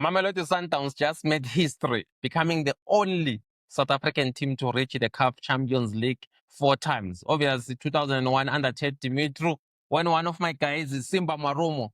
Mamelodi Sundowns just made history, becoming the only South African team to reach the CAF Champions League 4 times. Obviously, 2001 under Ted Dimitru, when one of my guys, Simba Marumo,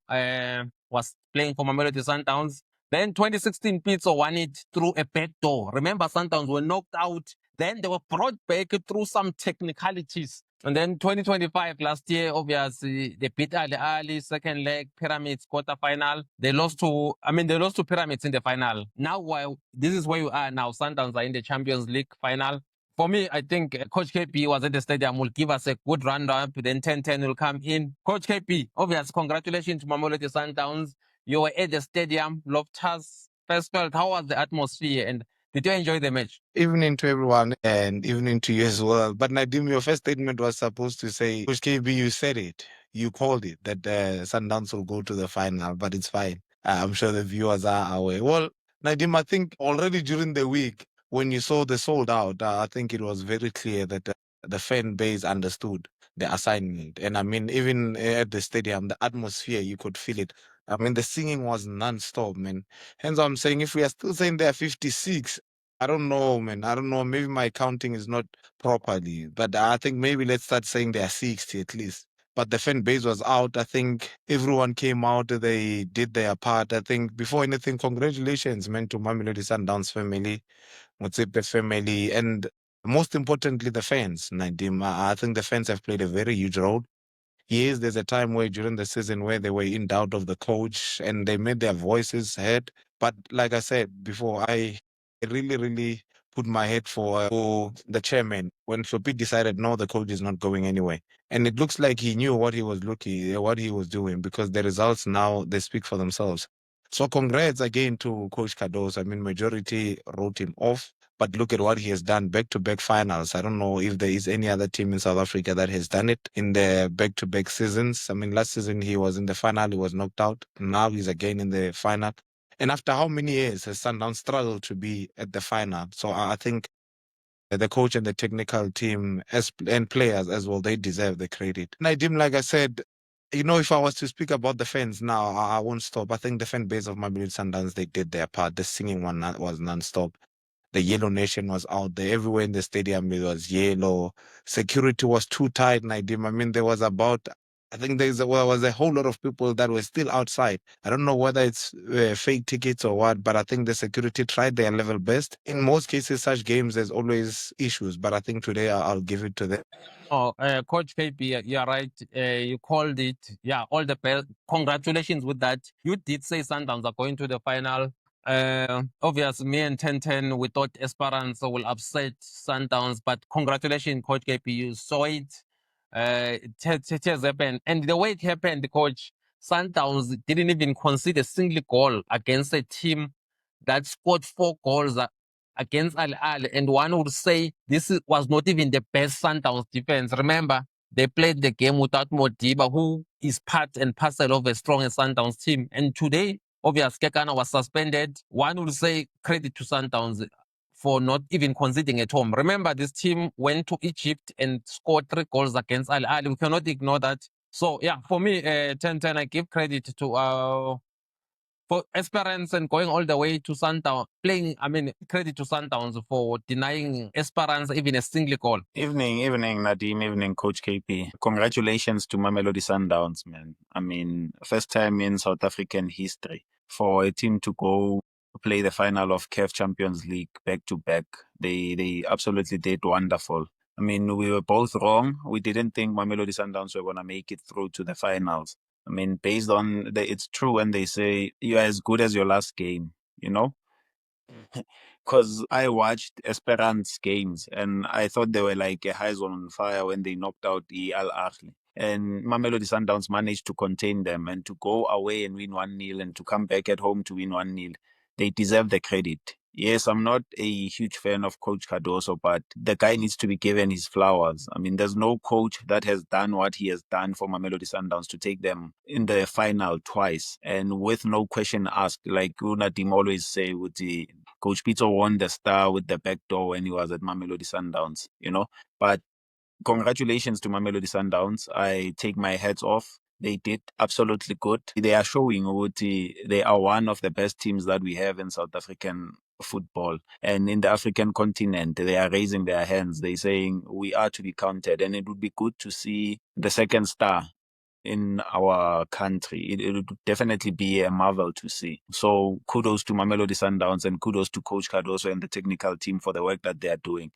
was playing for Mamelodi Sundowns. Then 2016, Pizzo won it through a back door. Remember, Sundowns were knocked out. Then they were brought back through some technicalities. And then 2025, last year, obviously, they beat Ali Ali, second leg, Pyramids, quarterfinal. They lost to Pyramids in the final. Now, while this is where you are now, Sundowns are in the Champions League final. For me, I think Coach KP was at the stadium, will give us a good round-up, then 10-10 will come in. Coach KP, obviously, congratulations to Mamelodi Sundowns. You were at the stadium, Loftus, first felt, how was the atmosphere, and did you enjoy the match? Evening to everyone and evening to you as well. But Nadim, your first statement was supposed to say, Coach KB, you said it. You called it that Sundowns will go to the final, but it's fine. I'm sure the viewers are aware. Well, Nadim, I think already during the week, when you saw the sold out, I think it was very clear that the fan base understood the assignment. And I mean, even at the stadium, the atmosphere, you could feel it. I mean, the singing was non-stop, man. Hence, I'm saying if we are still saying there are 56, I don't know, man. I don't know. Maybe my counting is not properly, but I think maybe let's start saying there are 60 at least. But the fan base was out. I think everyone came out. They did their part. I think before anything, congratulations, man, to Mamelodi Sundowns family, Motsepe family, and most importantly, the fans, Nadim. I think the fans have played a very huge role. Yes, there's a time where during the season where they were in doubt of the coach and they made their voices heard. But like I said before, I really, really put my head for the chairman when Flopi decided no, the coach is not going anywhere. And it looks like he knew what he was what he was doing, because the results now they speak for themselves. So congrats again to Coach Kados. I mean, majority wrote him off. But look at what he has done, back-to-back finals. I don't know if there is any other team in South Africa that has done it in the back-to-back seasons. I mean, last season he was in the final, he was knocked out. Now he's again in the final. And after how many years has Sundowns struggled to be at the final? So I think the coach and the technical team and players as well, they deserve the credit. Nadim, like I said, you know, if I was to speak about the fans now, I won't stop. I think the fan base of Mamelodi Sundowns, they did their part. The singing one was non-stop. The Yellow Nation was out there. Everywhere in the stadium, it was yellow. Security was too tight, Nadim. I mean, there was about, I think there was a whole lot of people that were still outside. I don't know whether it's fake tickets or what, but I think the security tried their level best. In most cases, such games, there's always issues, but I think today I'll give it to them. Oh, Coach KP, you're right. You called it. Yeah, all the best. Congratulations with that. You did say Sundowns are going to the final. Obviously, me and 10-10, we thought Esperance will upset Sundowns, but congratulations, Coach KP. You saw it. It has happened. And the way it happened, Coach, Sundowns didn't even concede a single goal against a team that scored 4 goals against Al Ahly, and one would say was not even the best Sundowns defense. Remember, they played the game without Modiba, who is part and parcel of a strong Sundowns team. And today, obviously, Kekana was suspended. One would say credit to Sundowns for not even conceding at home. Remember, this team went to Egypt and scored 3 goals against Al Ahly. We cannot ignore that. So, yeah, for me, 10-10, I give credit to for Esperance and going all the way to Sundowns, credit to Sundowns for denying Esperance even a single goal. Evening, Nadim, evening, Coach KP. Congratulations to Mamelodi Sundowns, man. I mean, first time in South African history for a team to go play the final of CAF Champions League back to back. They absolutely did wonderful. I mean, we were both wrong. We didn't think Mamelodi Sundowns were going to make it through to the finals. I mean, based on it's true when they say you're as good as your last game, you know? Because I watched Esperance games and I thought they were like a eyes on fire when they knocked out the Al Ahly. And Mamelodi Sundowns managed to contain them and to go away and win 1-0 and to come back at home to win 1-0. They deserve the credit. Yes, I'm not a huge fan of Coach Cardoso, but the guy needs to be given his flowers. I mean, there's no coach that has done what he has done for Mamelodi Sundowns to take them in the final twice and with no question asked. Like Nadim always say, with the Coach Pito won the star with the back door when he was at Mamelodi Sundowns, you know. But congratulations to Mamelodi Sundowns. I take my hats off. They did absolutely good. They are showing Uti they are one of the best teams that we have in South African football. And in the African continent, they are raising their hands. They're saying we are to be counted. And it would be good to see the second star in our country. It would definitely be a marvel to see. So kudos to Mamelodi Sundowns and kudos to Coach Cardoso and the technical team for the work that they are doing.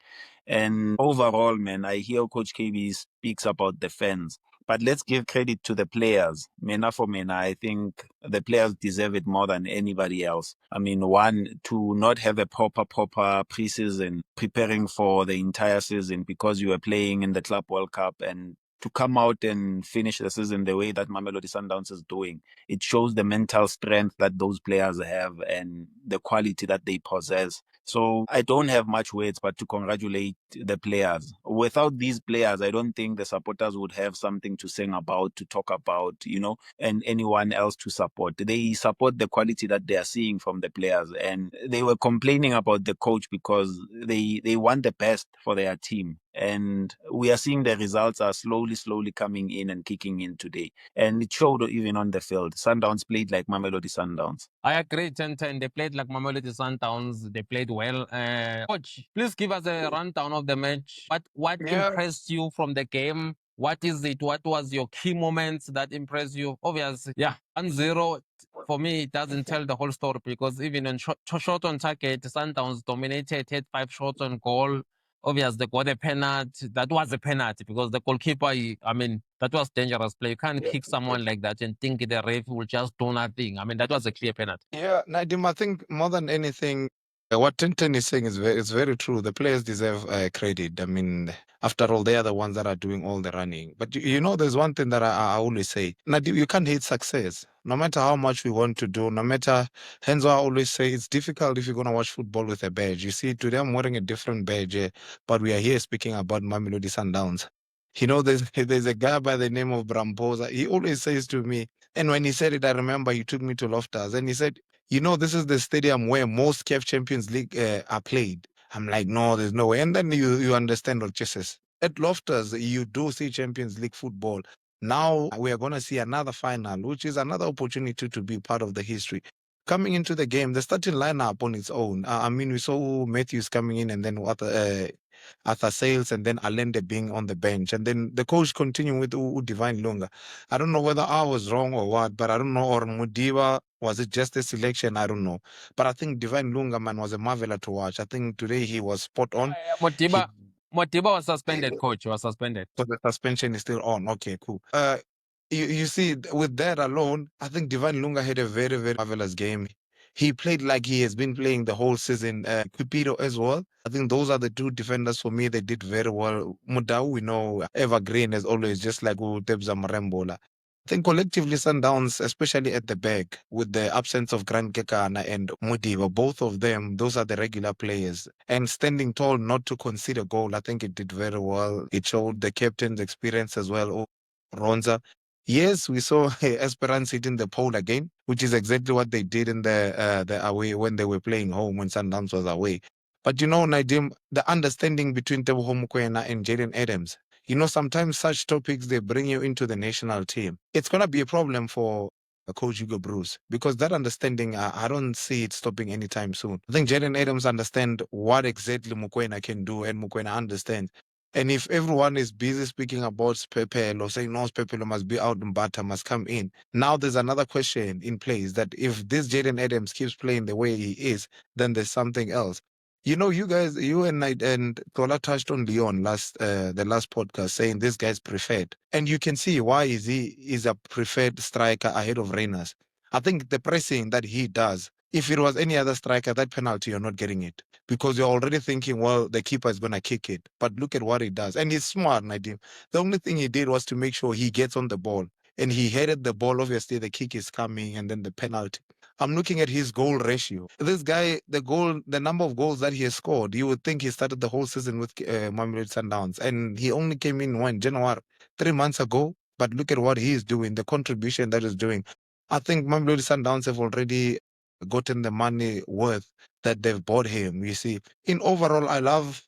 And overall, man, I hear Coach KB speaks about the fans. But let's give credit to the players. Mena for Mena, I think the players deserve it more than anybody else. I mean, one, to not have a proper preseason preparing for the entire season because you were playing in the Club World Cup, and to come out and finish the season the way that Mamelodi Sundowns is doing, it shows the mental strength that those players have and the quality that they possess. So I don't have much words but to congratulate the players. Without these players, I don't think the supporters would have something to sing about, to talk about, and anyone else to support. They support the quality that they are seeing from the players. And they were complaining about the coach because they want the best for their team. And we are seeing the results are slowly coming in and kicking in today. And it showed even on the field. Sundowns played like Mamelodi Sundowns. I agree, 10-10. They played like Mamelodi Sundowns. They played well. Coach, please give us a rundown of the match. What Yeah. impressed you from the game? What is it? What was your key moments that impressed you? Obviously, 1-0. For me, it doesn't tell the whole story because even in shot on target, Sundowns dominated, had 5 shots on goal. Obviously, they got a penalty. That was a penalty because the goalkeeper, that was dangerous play. You can't kick someone like that and think the ref will just do nothing. That was a clear penalty. Yeah, Nadim, I think more than anything, what Tintin is saying is very true. The players deserve credit. After all, they are the ones that are doing all the running. But there's one thing that I always say, Nadim, you can't hate success. No matter how much we want to do, no matter, hence why I always say it's difficult if you're going to watch football with a badge. You see, today I'm wearing a different badge, but we are here speaking about Mamelodi Sundowns. There's a guy by the name of Bramposa. He always says to me, and when he said it, I remember he took me to Loftus and he said, this is the stadium where most CAF Champions League are played. I'm like, no, there's no way. And then you understand what Jesus. At Loftus, you do see Champions League football. Now we are going to see another final, which is another opportunity to be part of the history. Coming into the game, the starting lineup on its own. We saw Matthews coming in and then Arthur Sales and then Allende being on the bench. And then the coach continuing with Divine Lunga. I don't know whether I was wrong or what, but I don't know. Or Mudiva, was it just a selection? I don't know. But I think Divine Lunga, man, was a marvel to watch. I think today he was spot on. Modiba was suspended, coach. Was suspended. So the suspension is still on. Okay, cool. You see, with that alone, I think Divine Lunga had a very, very marvelous game. He played like he has been playing the whole season. Cupido as well. I think those are the two defenders for me. They did very well. Mudau, we know, evergreen as always, just like Tebza Marembola. I think collectively Sundowns, especially at the back, with the absence of Grant Kekana and Mudiva, both of them, those are the regular players. And standing tall, not to concede a goal, I think it did very well. It showed the captain's experience as well. Ronza. Yes, we saw Esperance hitting the pole again, which is exactly what they did in the away when they were playing home when Sundowns was away. But Nadim, the understanding between Teboho Mokoena and Jaden Adams, sometimes such topics, they bring you into the national team. It's going to be a problem for Coach Hugo Bruce because that understanding, I don't see it stopping anytime soon. I think Jaden Adams understands what exactly Mokoena can do and Mokoena understands. And if everyone is busy speaking about Pepelo, saying no, Pepelo must be out and Bata must come in, now there's another question in place that if this Jaden Adams keeps playing the way he is, then there's something else. You guys, you and Tola touched on Leon the last podcast, saying this guy's preferred, and you can see why is a preferred striker ahead of Reyners. I think the pressing that he does. If it was any other striker, that penalty, you're not getting it because you're already thinking, well, the keeper is going to kick it. But look at what he does. And he's smart, Nadim. The only thing he did was to make sure he gets on the ball. And he headed the ball. Obviously, the kick is coming and then the penalty. I'm looking at his goal ratio. This guy, the number of goals that he has scored, you would think he started the whole season with Mamelodi Sundowns. And he only came in when? January, 3 months ago. But look at what he is doing, the contribution that he's doing. I think Mamelodi Sundowns have already gotten the money worth that they've bought him. You see, in overall, I love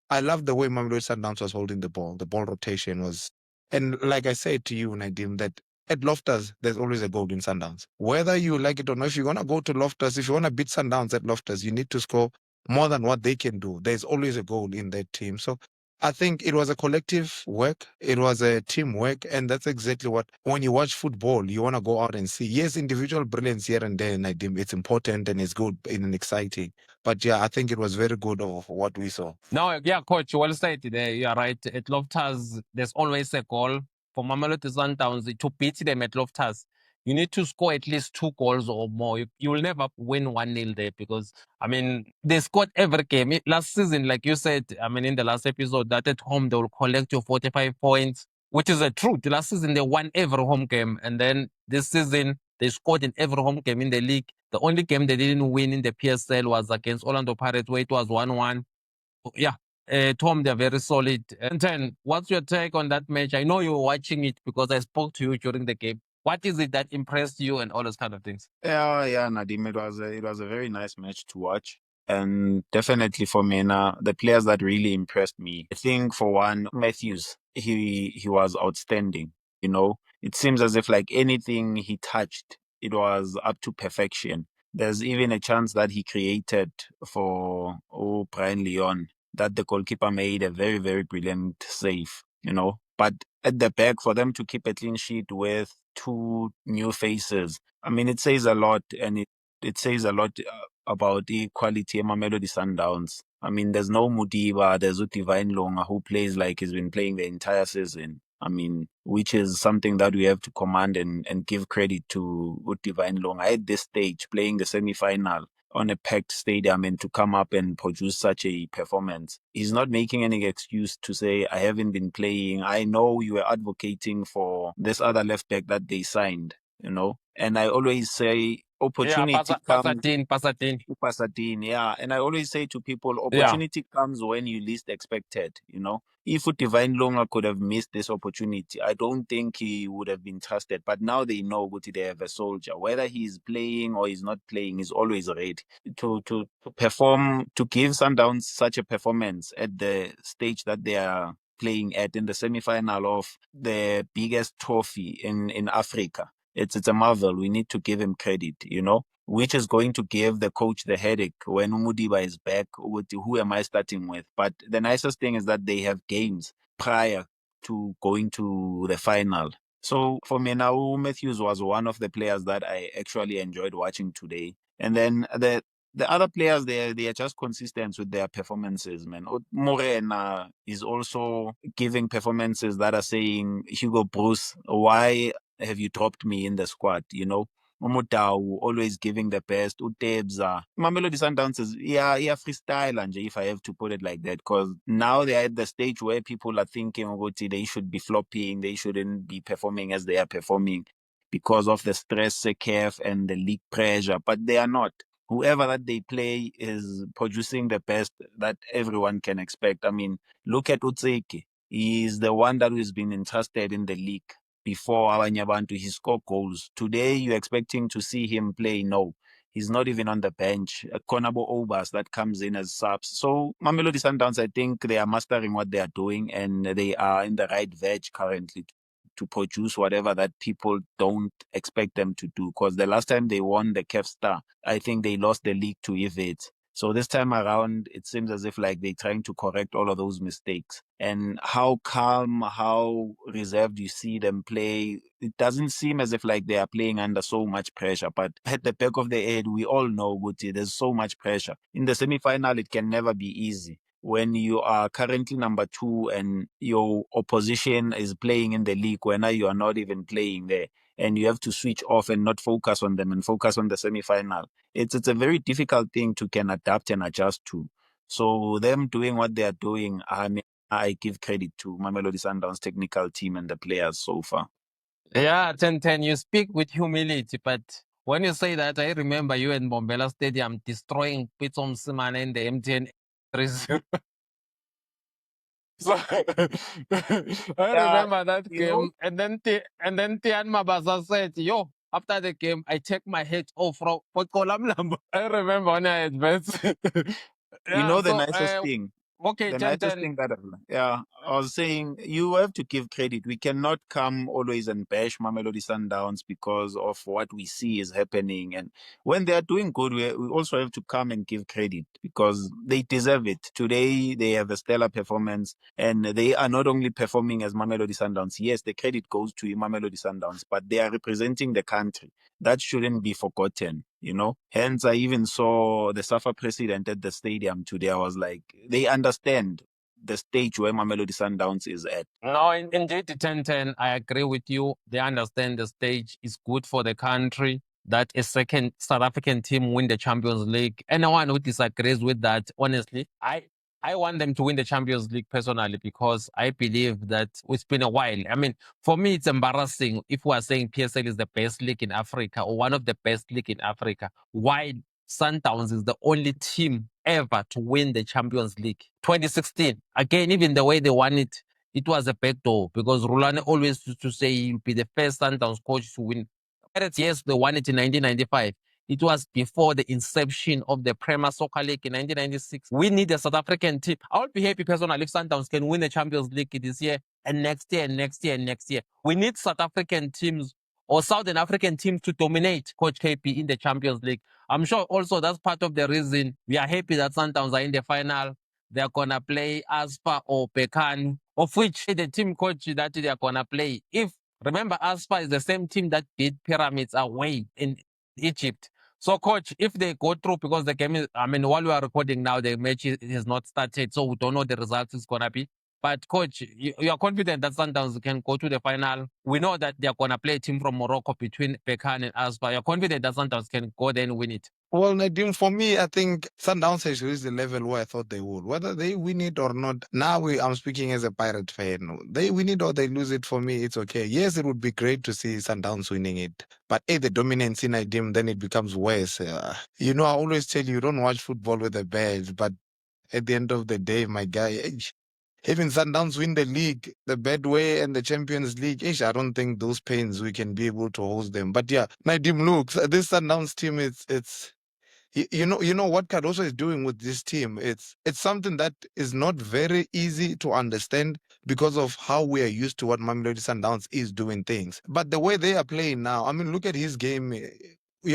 the way Mamelodi Sundowns was holding the ball. The ball rotation was, and like I said to you, Nadim, that at Loftus, there's always a goal in Sundowns. Whether you like it or not, if you're going to go to Loftus, if you want to beat Sundowns at Loftus, you need to score more than what they can do. There's always a goal in that team. So I think it was a collective work. It was a teamwork. And that's exactly what, when you watch football, you want to go out and see. Yes, individual brilliance here and there, Nadim, it's important and it's good and exciting. But yeah, I think it was very good of what we saw. No, yeah, coach, well said there. You are right. At Loftus, there's always a goal. For Mamelodi Sundowns, to beat them at Loftus, you need to score at least 2 goals or more. You will never win 1-0 there because, I mean, they scored every game. Last season, like you said, I mean, in the last episode, that at home they will collect your 45 points, which is a truth. Last season, they won every home game. And then this season, they scored in every home game in the league. The only game they didn't win in the PSL was against Orlando Pirates, where it was 1-1. Yeah, Tom, they're very solid. And then, what's your take on that match? I know you were watching it because I spoke to you during the game. What is it that impressed you and all those kind of things? Yeah, Nadim, it was a very nice match to watch. And definitely for me, now, the players that really impressed me, I think for one, Matthews, he was outstanding. You know, it seems as if like anything he touched, it was up to perfection. There's even a chance that he created for Brian Leon that the goalkeeper made a very, very brilliant save, you know. But at the back, for them to keep a clean sheet with 2 new faces, I mean, it says a lot, and it says a lot about the quality of Mamelodi Sundowns. I mean, there's no Mudiba, there's Divine Longa who plays like he's been playing the entire season. I mean, which is something that we have to command and give credit to Divine Longa at this stage, playing the semi-final on a packed stadium and to come up and produce such a performance. He's not making any excuse to say, I haven't been playing. I know you were advocating for this other left back that they signed, you know. And I always say, opportunity comes. Pasadena, yeah. And I always say to people, opportunity comes when you least expected, you know. If Divine Longa could have missed this opportunity, I don't think he would have been trusted. But now they know they have a soldier. Whether he's playing or he's not playing, he's always ready to perform, to give Sundowns such a performance at the stage that they are playing at in the semi-final of the biggest trophy in Africa. It's a marvel. We need to give him credit, you know, which is going to give the coach the headache when Umudiba is back. Who am I starting with? But the nicest thing is that they have games prior to going to the final. So for me now, Matthews was one of the players that I actually enjoyed watching today. And then the other players, they are just consistent with their performances, man. Morena is also giving performances that are saying, Hugo Bruce, why have you dropped me in the squad? You know, Umutau always giving the best. Utebza, Mamelodi Sundowns is freestyle, and if I have to put it like that, because now they are at the stage where people are thinking they should be flopping, they shouldn't be performing as they are performing because of the stress, CAF and the league pressure, but they are not. Whoever that they play is producing the best that everyone can expect. I mean, look at Utseke. He's the one that has been entrusted in the league before Abanyabantu. He scored goals. Today, you're expecting to see him play. No, he's not even on the bench. Konabo Obas that comes in as subs. So Mamelodi Sundowns, I think they are mastering what they are doing and they are in the right veg currently to produce whatever that people don't expect them to do. Because the last time they won the CAF Star, I think they lost the league to Evate. So this time around, it seems as if like they're trying to correct all of those mistakes. And how calm, how reserved you see them play, it doesn't seem as if like they are playing under so much pressure. But at the back of the head, we all know, Guti, there's so much pressure. In the semi-final, it can never be easy. When you are currently number 2 and your opposition is playing in the league, when you are not even playing there, and you have to switch off and not focus on them and focus on the semi-final. It's a very difficult thing to can adapt and adjust to. So them doing what they are doing, I mean, I give credit to Mamelodi Sundowns technical team and the players so far. Yeah, 10-10, you speak with humility, but when you say that, I remember you in Bombela Stadium destroying Pitsom Simane in the MTN 3-0. So I remember that game, and then Tian Mabasa said, "Yo, after the game, I take my head off from Potkolam Lambo." I remember when I advanced. The nicest thing. Okay, The nicest 10-10. thing that, yeah, I was saying, you have to give credit. We cannot come always and bash Mamelodi Sundowns because of what we see is happening. And when they are doing good, we also have to come and give credit because they deserve it. Today, they have a stellar performance and they are not only performing as Mamelodi Sundowns. Yes, the credit goes to Mamelodi Sundowns, but they are representing the country. That shouldn't be forgotten, you know. Hence, I even saw the SAFA president at the stadium today. I was like, they understand the stage where Mamelodi Sundowns is at. No, indeed, 10-10, I agree with you. They understand the stage is good for the country, that a second South African team win the Champions League. Anyone who disagrees with that, honestly, I want them to win the Champions League personally because I believe that it's been a while. I mean, for me, it's embarrassing if we are saying PSL is the best league in Africa or one of the best league in Africa. Why Sundowns is the only team ever to win the Champions League. 2016, again, even the way they won it, it was a backdoor because Rulane always used to say he'll be the first Sundowns coach to win. Pirates, yes, they won it in 1995. It was before the inception of the Premier Soccer League in 1996. We need a South African team. I would be happy personally if Sundowns can win the Champions League this year and next year and next year and next year. We need South African teams or Southern African teams to dominate Coach KP in the Champions League. I'm sure also that's part of the reason we are happy that Sundowns are in the final. They're going to play Aspa or Pekan, of which the team coach that they're going to play. If remember, Aspa is the same team that beat Pyramids away in Egypt. So, coach, if they go through, because the game is, I mean, while we are recording now, the match has not started, so we don't know the results is going to be. But, coach, you are confident that Sundowns can go to the final. We know that they are going to play a team from Morocco between Pekan and Aspa. You're confident that Sundowns can go there and win it? Well, Nadim, for me, I think Sundowns has reached the level where I thought they would. Whether they win it or not, now I'm speaking as a Pirate fan. They win it or they lose it, for me, it's okay. Yes, it would be great to see Sundowns winning it. But if the dominance in Nadim, then it becomes worse. You know, I always tell you, don't watch football with a badge. But at the end of the day, my guy, even Sundowns win the league, the Betway and the Champions League, I don't think those pains we can be able to host them. But yeah, Nadim, look, this Sundowns team, it's you know what Cardoso is doing with this team. It's something that is not very easy to understand because of how we are used to what Mamelodi Sundowns is doing things. But the way they are playing now, I mean, look at his game.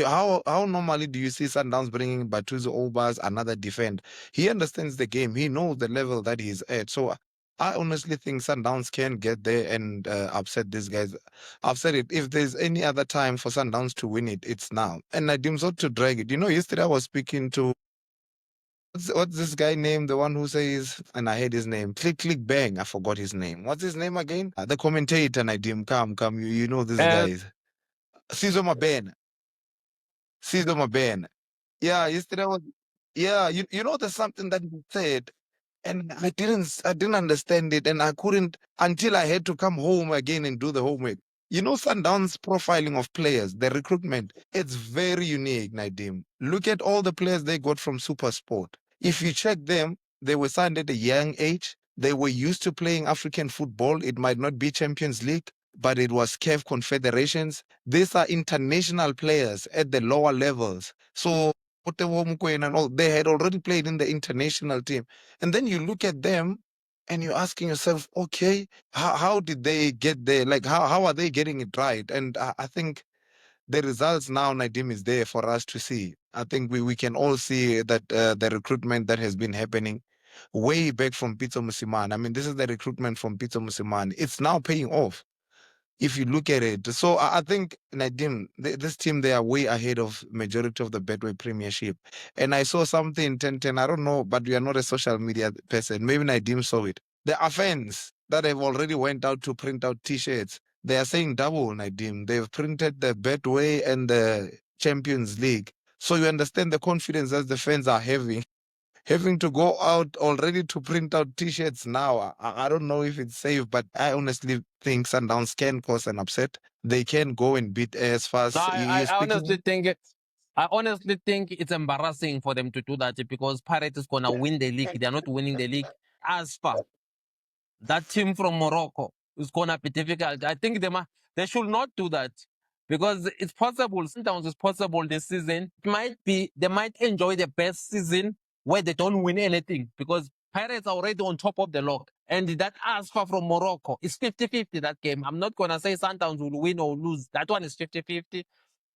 How normally do you see Sundowns bringing Batuzo Obas, another defend? He understands the game. He knows the level that he's at. So I honestly think Sundowns can get there and upset these guys. I've said it. If there's any other time for Sundowns to win it, it's now. And Nadim's not to drag it. You know, yesterday I was speaking to what's this guy named? The one who says, and I heard his name. Click bang. I forgot his name. What's his name again? The commentator, Nadim. Come. You know these guys. Sizo Mabena. Sizo Mabena. Yeah, yesterday was. Yeah, you know there's something that he said. And I didn't understand it, and I couldn't until I had to come home again and do the homework. You know, Sundowns profiling of players, the recruitment, it's very unique, Nadim. Look at all the players they got from Super Sport. If you check them, they were signed at a young age. They were used to playing African football. It might not be Champions League, but it was CAF Confederations. These are international players at the lower levels. So Ottewo Mokoena and all, they had already played in the international team. And then you look at them and you're asking yourself, okay, how did they get there? Like, how are they getting it right? And I think the results now, Nadim, is there for us to see. I think we can all see that the recruitment that has been happening way back from Pitso Musiman. I mean, this is the recruitment from Pitso Musiman. It's now paying off if you look at it. So I think, Nadim, this team, they are way ahead of majority of the Betway Premiership. And I saw something 10-10, I don't know, but we are not a social media person. Maybe Nadim saw it. There are fans that have already went out to print out T-shirts. They are saying double, Nadim. They've printed the Betway and the Champions League. So you understand the confidence that the fans are having to go out already to print out T-shirts now. I don't know if it's safe, but I honestly think Sundowns can cause an upset. They can go and beat as fast. No, I honestly think it's embarrassing for them to do that because Pirates is gonna win the league. They're not winning the league. As far that team from Morocco is gonna be difficult. I think they should not do that because it's possible. Sometimes it's possible this season. It might be they might enjoy the best season where they don't win anything because Pirates are already on top of the log. And that Asfa from Morocco is 50-50 that game. I'm not going to say Sundowns will win or lose. That one is 50-50.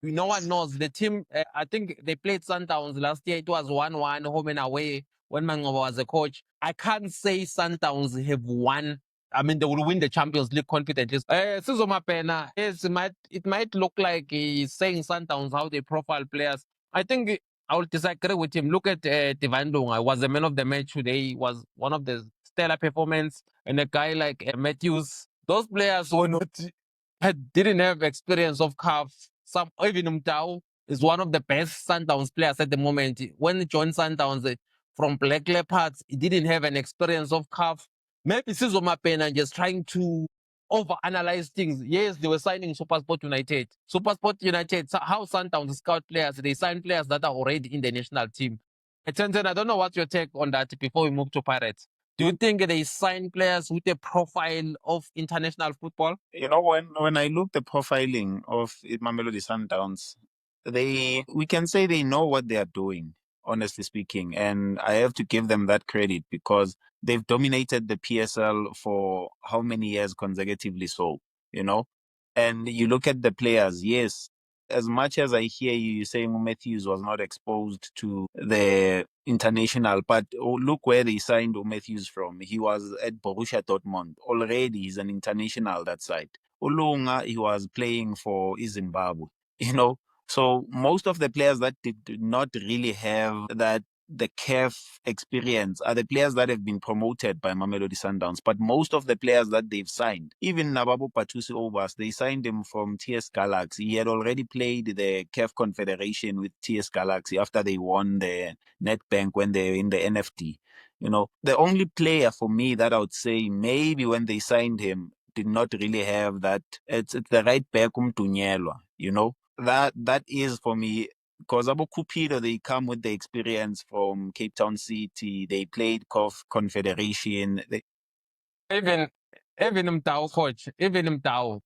No one knows. The team, I think they played Sundowns last year. It was 1-1 home and away when Mangoba was a coach. I can't say Sundowns have won. I mean, they will win the Champions League confidently. Sizo Mapena, yes, it might look like he's saying Sundowns, how they profile players. I think I will disagree with him. Look at Divine Lunga. Was the man of the match today. He was one of the stellar performance. And a guy like Matthews, those players were not didn't have experience of CAF. Some even Mtau is one of the best Sundowns players at the moment. When he joined Sundowns from Black Leopards, he didn't have an experience of CAF. Maybe Sizo Mapena just trying to overanalyze things. Yes, they were signing Supersport United. Supersport United, how Sundowns scout players, they sign players that are already in the national team. Tenten, I don't know what's your take on that before we move to Pirates. Do you think they sign players with a profile of international football? You know, when I look the profiling of Mamelodi Sundowns, we can say they know what they are doing, honestly speaking, and I have to give them that credit because they've dominated the PSL for how many years consecutively. So, you know, and you look at the players, yes. As much as I hear you saying Matthews was not exposed to the international, but look where they signed Matthews from. He was at Borussia Dortmund. Already he's an international that side. Olunga, he was playing for Zimbabwe, you know. So most of the players that did not really have that the CAF experience are the players that have been promoted by Mamelodi Sundowns. But most of the players that they've signed, even Nababo Patusi Obas, they signed him from TS Galaxy. He had already played the CAF Confederation with TS Galaxy after they won the Netbank when they were in the NFT. You know, the only player for me that I would say maybe when they signed him did not really have that. It's the right back Umtunyelwa, you know. That is for me because Abu Cupido, they come with the experience from Cape Town City. They played Confederation. Even Mtau coach, even Mtau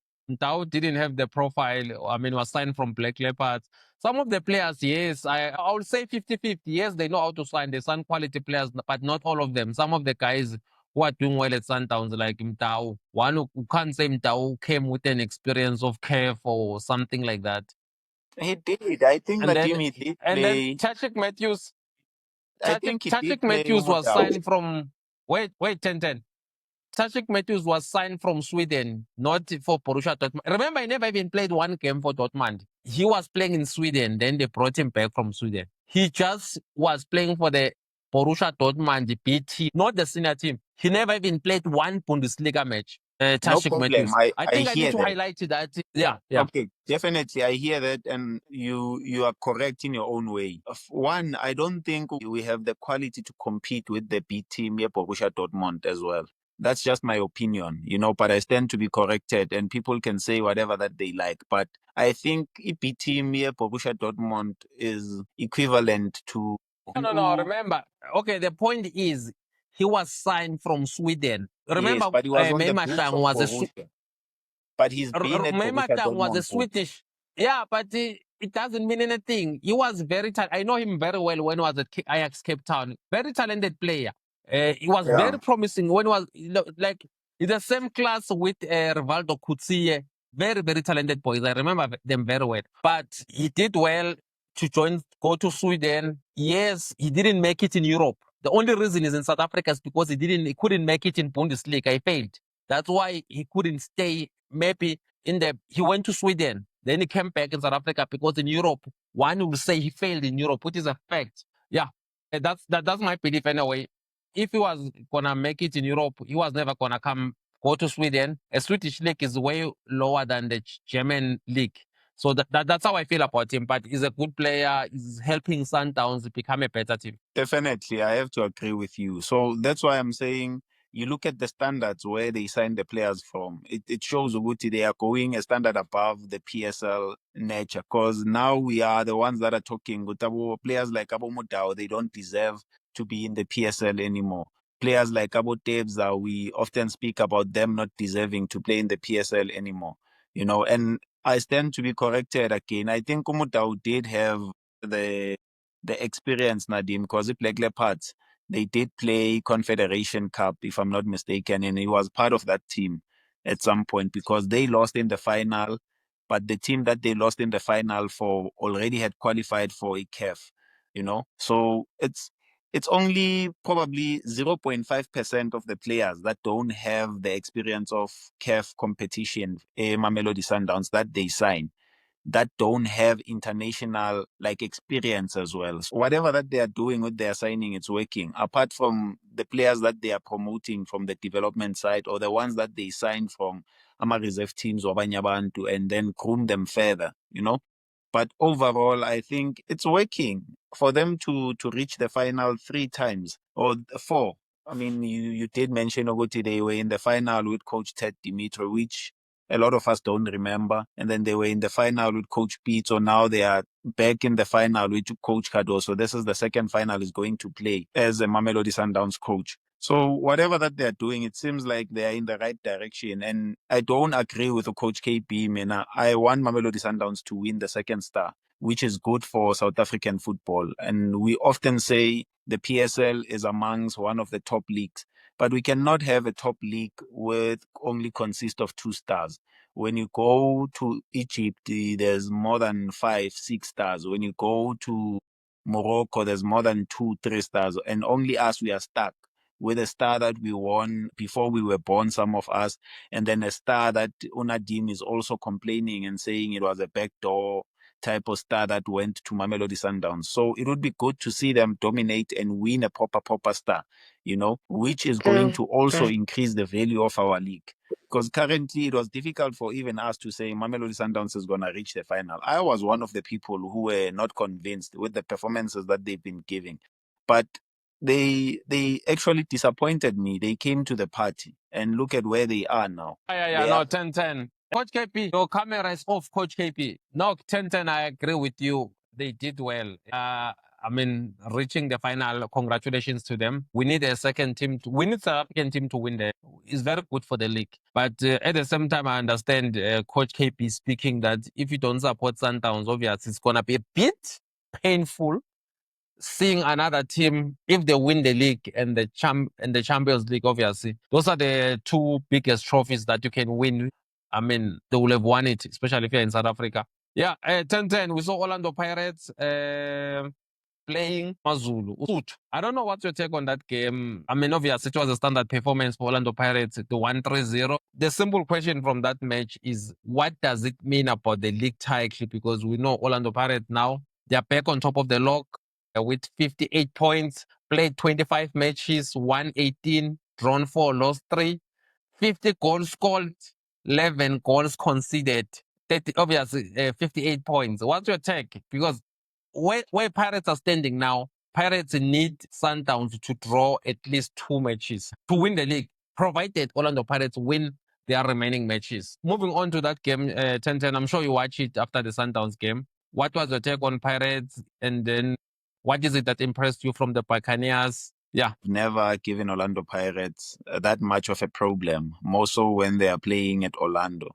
didn't have the profile. I mean, was signed from Black Leopards. Some of the players, yes, I would say 50-50. Yes, they know how to sign. They sign quality players, but not all of them. Some of the guys who are doing well at Sundowns, like Mtau, one who can't say Mtau came with an experience of CAF or something like that. He did. I think And that then, Jimmy did and then play. Tachik Matthews. I think he Tachik did play Matthews was Umutau. signed from wait 10. Tachik Matthews was signed from Sweden, not for Borussia Dortmund. Remember, he never even played one game for Dortmund. He was playing in Sweden, then they brought him back from Sweden. He just was playing for the Borussia Dortmund B team, not the senior team. He never even played one Bundesliga match. No Tachik problem. Matthews. I think I hear need to that. highlight that. Yeah. Okay, definitely. I hear that, and you are correct in your own way. One, I don't think we have the quality to compete with the B team here, Borussia Dortmund, as well. That's just my opinion, you know, but I stand to be corrected, and people can say whatever that they like. But I think B team here, Borussia Dortmund, is equivalent to. No. Remember, okay, the point is he was signed from Sweden. Remember, Yes, but he was on the books Mematang of was a Borussia. But he's been at Borussia Mematang was a Dortmund. Swedish. Yeah, but it doesn't mean anything. He was very talented. I know him very well when he was at Ajax Cape Town. Very talented player. He was Yeah. very promising when he was like in the same class with Rivaldo Kutsie. Very, very talented boys. I remember them very well. But he did well to go to Sweden. Yes, he didn't make it in Europe. The only reason he's in South Africa is because he couldn't make it in Bundesliga. He failed. That's why he couldn't stay. Maybe he went to Sweden. Then he came back in South Africa because in Europe, one will say he failed in Europe, which is a fact. Yeah, that's my belief anyway. If he was gonna make it in Europe, he was never gonna go to Sweden. A Swedish league is way lower than the German league. So that's how I feel about him. But he's a good player. He's helping Sundowns become a better team. Definitely, I have to agree with you. So that's why I'm saying you look at the standards where they sign the players from. It shows Uguti they are going a standard above the PSL nature. Because now we are the ones that are talking. Gutabo players like Abo Mutao, they don't deserve to be in the PSL anymore. Players like Abo Tebza, we often speak about them not deserving to play in the PSL anymore. You know, and I stand to be corrected again. I think Umutao did have the experience, Nadim, because Black Leopards, They did play Confederation Cup, if I'm not mistaken, and he was part of that team at some point because they lost in the final, but the team that they lost in the final for already had qualified for a CAF, So it's only probably 0.5% of the players that don't have the experience of CAF competition, Mamelodi Sundowns, that they sign, that don't have international like experience as well. So whatever that they are doing with their signing, it's working. Apart from the players that they are promoting from the development side or the ones that they signed from Ama reserve teams or Banyabantu and then groom them further. But overall, I think it's working for them to reach the final 3 times or 4. I mean, you did mention Oguti, they were in the final with Coach Ted Dimitri, which a lot of us don't remember. And then they were in the final with Coach Pete. So now they are back in the final with Coach Cardoso. This is the second final he's going to play as a Mamelodi Sundowns coach. So whatever that they're doing, it seems like they're in the right direction. And I don't agree with Coach KP, Mena. I want Mamelodi Sundowns to win the second star, which is good for South African football. And we often say the PSL is amongst one of the top leagues, but we cannot have a top league with only consist of 2 stars. When you go to Egypt, there's more than 5, 6 stars. When you go to Morocco, there's more than 2, 3 stars. And only us, we are stuck with a star that we won before we were born, some of us, and then a star that Unadim is also complaining and saying it was a backdoor type of star that went to Mamelodi Sundowns. So it would be good to see them dominate and win a proper star, which is going to also increase the value of our league. Because currently it was difficult for even us to say Mamelodi Sundowns is going to reach the final. I was one of the people who were not convinced with the performances that they've been giving. But they actually disappointed me. They came to the party and look at where they are now. No, 10-10. Coach KP, your camera is off, Coach KP. No, 10-10, I agree with you. They did well. Reaching the final, congratulations to them. We need a second team. We need South African team to win there. It's very good for the league. But at the same time, I understand Coach KP speaking that if you don't support Sundowns, obviously it's going to be a bit painful seeing another team, if they win the league and the Champions League, obviously, those are the 2 biggest trophies that you can win. They will have won it, especially if you're in South Africa. Yeah, 10-10, we saw Orlando Pirates playing Mazulu. I don't know what's your take on that game. Obviously, it was a standard performance for Orlando Pirates, the 1-3-0. The simple question from that match is, what does it mean about the league title? Because we know Orlando Pirates now, they're back on top of the log with 58 points, played 25 matches, won 18, drawn 4, lost 3, 50 goals scored, 11 goals conceded, 30, obviously 58 points. What's your take? Because where Pirates are standing now, Pirates need Sundowns to draw at least 2 matches to win the league, provided Orlando Pirates win their remaining matches. Moving on to that game, 10-10, I'm sure you watch it after the Sundowns game. What was your take on Pirates? And then what is it that impressed you from the Buccaneers? Yeah. Never given Orlando Pirates that much of a problem, more so when they are playing at Orlando.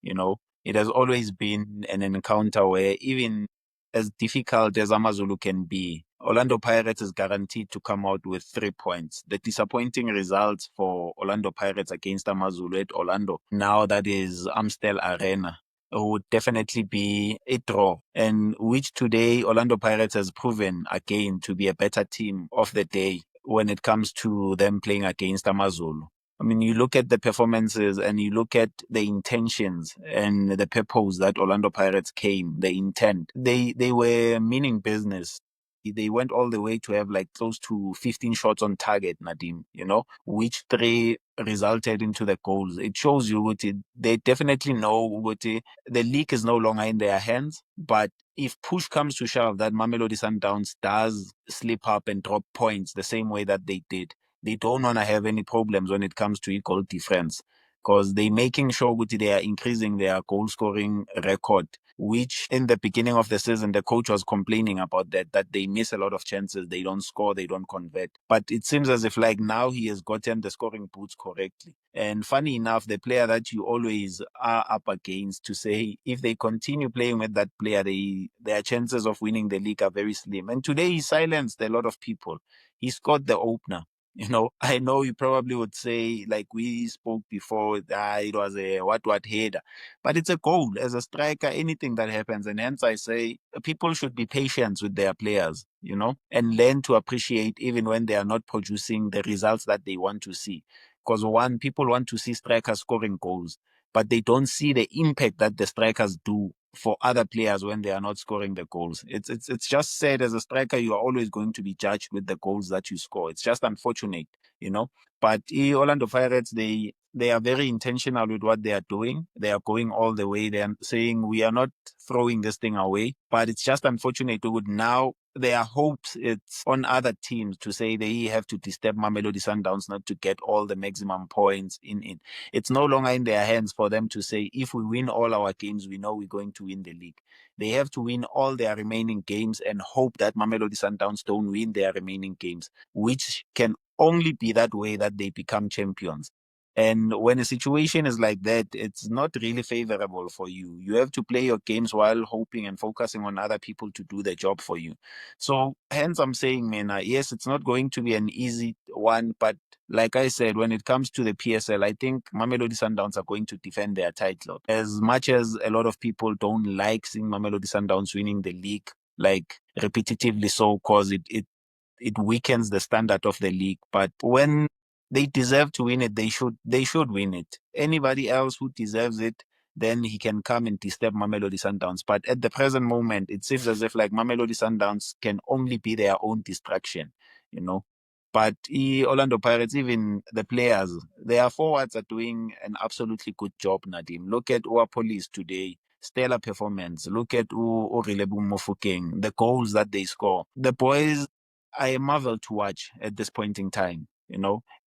It has always been an encounter where even as difficult as Amazulu can be, Orlando Pirates is guaranteed to come out with 3 points. The disappointing results for Orlando Pirates against Amazulu at Orlando, now that is Amstel Arena, would definitely be a draw, and which today Orlando Pirates has proven again to be a better team of the day when it comes to them playing against Amazulu. You look at the performances and you look at the intentions and the purpose that Orlando Pirates came, the intent. They were meaning business. They went all the way to have like close to 15 shots on target, Nadim, which 3 resulted into the goals. It shows you what they definitely know what the league is no longer in their hands. But if push comes to shove, that Mamelodi Sundowns does slip up and drop points the same way that they did, they don't want to have any problems when it comes to goal difference, because they're making sure that they are increasing their goal scoring record which in the beginning of the season, the coach was complaining about that they miss a lot of chances, they don't score, they don't convert. But it seems as if like now he has gotten the scoring boots correctly. And funny enough, the player that you always are up against to say if they continue playing with that player, their chances of winning the league are very slim. And today he silenced a lot of people. He scored the opener. I know you probably would say, like we spoke before, it was a what header, but it's a goal. As a striker, anything that happens, and hence I say people should be patient with their players, and learn to appreciate even when they are not producing the results that they want to see. Because one, people want to see strikers scoring goals, but they don't see the impact that the strikers do for other players when they are not scoring the goals. It's just said as a striker, you are always going to be judged with the goals that you score. It's just unfortunate, you know. But Orlando Pirates, they are very intentional with what they are doing. They are going all the way. They are saying we are not throwing this thing away. But it's just unfortunate. Now there are hopes it's on other teams to say they have to disturb Mamelodi Sundowns not to get all the maximum points in. It's no longer in their hands for them to say, if we win all our games, we know we're going to win the league. They have to win all their remaining games and hope that Mamelodi Sundowns don't win their remaining games, which can only be that way that they become champions. And when a situation is like that, it's not really favorable for you. You have to play your games while hoping and focusing on other people to do the job for you. So hence I'm saying, man, yes, it's not going to be an easy one, but like I said, when it comes to the PSL, I think Mamelodi Sundowns are going to defend their title. As much as a lot of people don't like seeing Mamelodi Sundowns winning the league, like repetitively so, because it weakens the standard of the league. But when they deserve to win it, they should win it. Anybody else who deserves it, then he can come and disturb Mamelodi Sundowns. But at the present moment, it seems as if like Mamelodi Sundowns can only be their own distraction, you know. But Orlando Pirates, even the players, their forwards are doing an absolutely good job, Nadim. Look at our police today. Stellar performance. Look at Orilebu Mofokeng, the goals that they score. The boys are a marvel to watch at this point in time,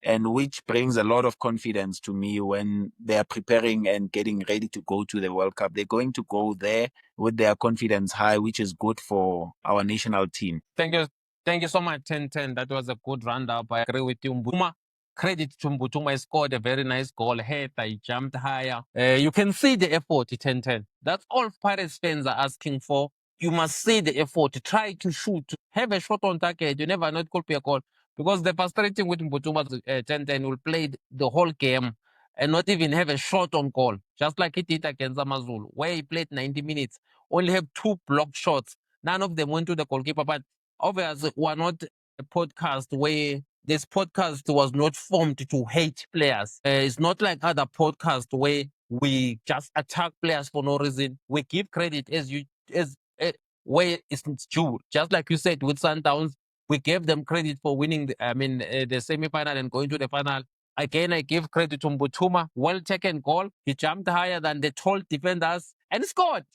and which brings a lot of confidence to me when they are preparing and getting ready to go to the World Cup. They're going to go there with their confidence high, which is good for our national team. Thank you. Thank you so much, 10-10. That was a good roundup. I agree with you. Mbutuma, credit to Mbutuma. He scored a very nice goal. He jumped higher. You can see the effort, 10-10. That's all Pirates fans are asking for. You must see the effort. Try to shoot. Have a shot on target. You never not call a goal. Because the frustrating with Mbutuma, 10-10 will play the whole game and not even have a shot on goal. Just like he did against Amazulu, where he played 90 minutes. Only have 2 blocked shots. None of them went to the goalkeeper. But obviously, we're not a podcast where this podcast was not formed to hate players. It's not like other podcasts where we just attack players for no reason. We give credit where it's due. Just like you said with Sundowns, we gave them credit for winning the semi-final and going to the final. Again, I give credit to Mbutuma. Well taken goal. He jumped higher than the tall defenders and scored.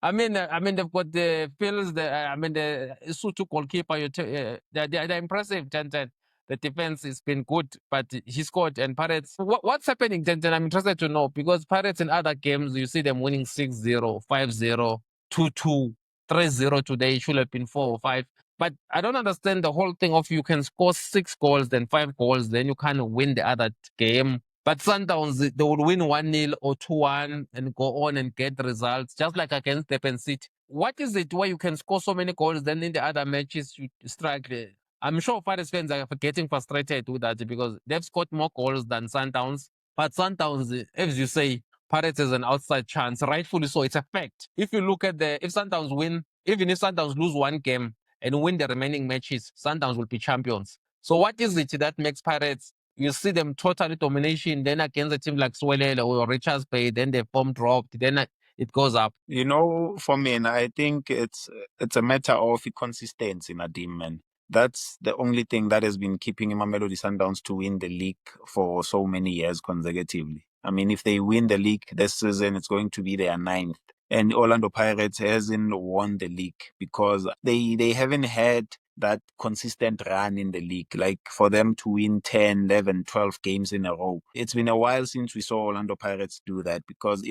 They've got the Phils, the Lesotho goalkeeper. They're impressive, 10-10. The defense has been good, but he scored. And Pirates, what's happening, 10-10? I'm interested to know, because Pirates in other games, you see them winning 6-0, 5-0, 2-2, 3-0 today. It should have been 4 or 5. But I don't understand the whole thing of you can score 6 goals, then 5 goals, then you can't win the other game. But Sundowns, they would win 1-0 or 2-1 and go on and get results, just like against Durban City. What is it where you can score so many goals, then in the other matches you struggle? I'm sure Pirates fans are getting frustrated with that because they've scored more goals than Sundowns. But Sundowns, as you say, Pirates is an outside chance, rightfully so. It's a fact. If you look at if Sundowns win, even if Sundowns lose 1 game and win the remaining matches, Sundowns will be champions. So what is it that makes Pirates? You see them totally domination, then against a team like Swelele or Richards Bay, then the form dropped, then it goes up. For me, and I think it's a matter of consistency, Nadim, man. That's the only thing that has been keeping Mamelodi Sundowns to win the league for so many years consecutively. I mean, if they win the league this season, it's going to be their 9th. And Orlando Pirates hasn't won the league because they haven't had that consistent run in the league, like for them to win 10, 11, 12 games in a row. It's been a while since we saw Orlando Pirates do that, because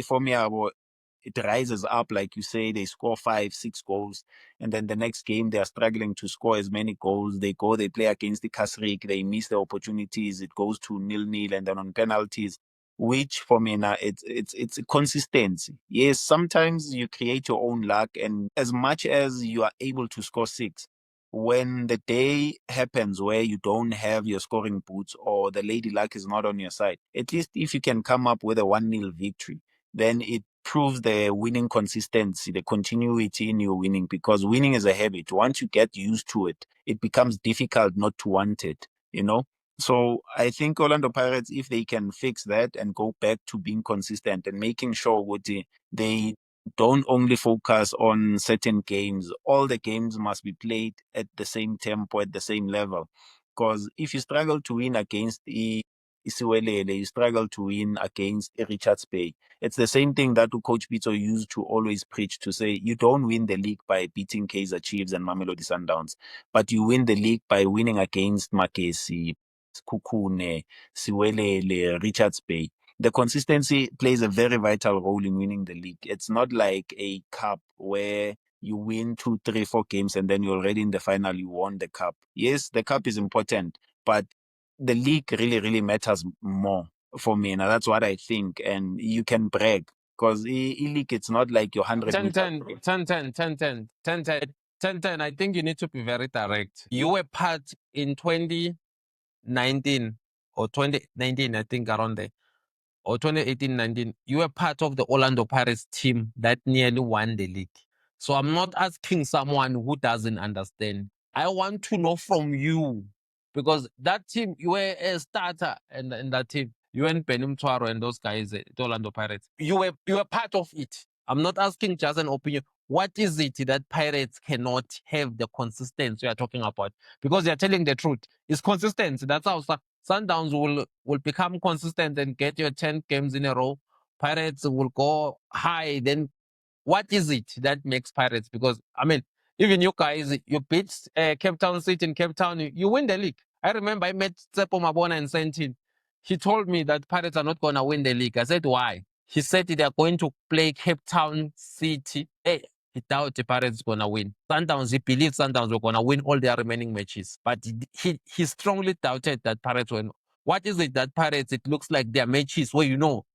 it rises up, like you say, they score 5, 6 goals, and then the next game they are struggling to score as many goals. They go, they play against the Kasrik, they miss the opportunities, it goes to 0-0, and then on penalties, which for me now it's a consistency. Yes, sometimes you create your own luck, and as much as you are able to score 6, when the day happens where you don't have your scoring boots or the lady luck is not on your side, at least if you can come up with a 1-0 victory, then it proves the winning consistency, the continuity in your winning, because winning is a habit. Once you get used to it, it becomes difficult not to want it, you know? So I think Orlando Pirates, if they can fix that and go back to being consistent and making sure they don't only focus on certain games. All the games must be played at the same tempo, at the same level. Because if you struggle to win against Isiwelele, you struggle to win against Richards Bay. It's the same thing that Coach Pito used to always preach, to say you don't win the league by beating Kaizer Chiefs and Mamelodi Sundowns, but you win the league by winning against Makesi, Kukune, Siwelele, Richards Bay. The consistency plays a very vital role in winning the league. It's not like a cup where you win 2, 3, 4 games and then you're already in the final, you won the cup. Yes, the cup is important, but the league really, really matters more for me. And that's what I think. And you can brag, because league, it's not like your 100 10 meters. 10 10 10 10 10 10 10 10 10. I think you need to be very direct. You were part in 2019 or 2019, I think around there, or 2018-19. You were part of the Orlando Pirates team that nearly won the league. So I'm not asking someone who doesn't understand. I want to know from you, because that team, you were a starter in that team. You and Benim Tuaro and those guys at Orlando Pirates. You were part of it. I'm not asking just an opinion. What is it that Pirates cannot have the consistency you are talking about? Because they're telling the truth. It's consistency. That's how Sundowns will become consistent and get your 10 games in a row. Pirates will go high. Then what is it that makes Pirates? Because, I mean, even you guys, you beat Cape Town City in Cape Town, you win the league. I remember I met Tsepo Mabona and Sentin. He told me that Pirates are not going to win the league. I said, why? He said they are going to play Cape Town City. Hey, he doubted the Pirates going to win. Sundowns, he believed Sundowns were going to win all their remaining matches. But he strongly doubted that Pirates win. What is it that Pirates, it looks like their matches where you know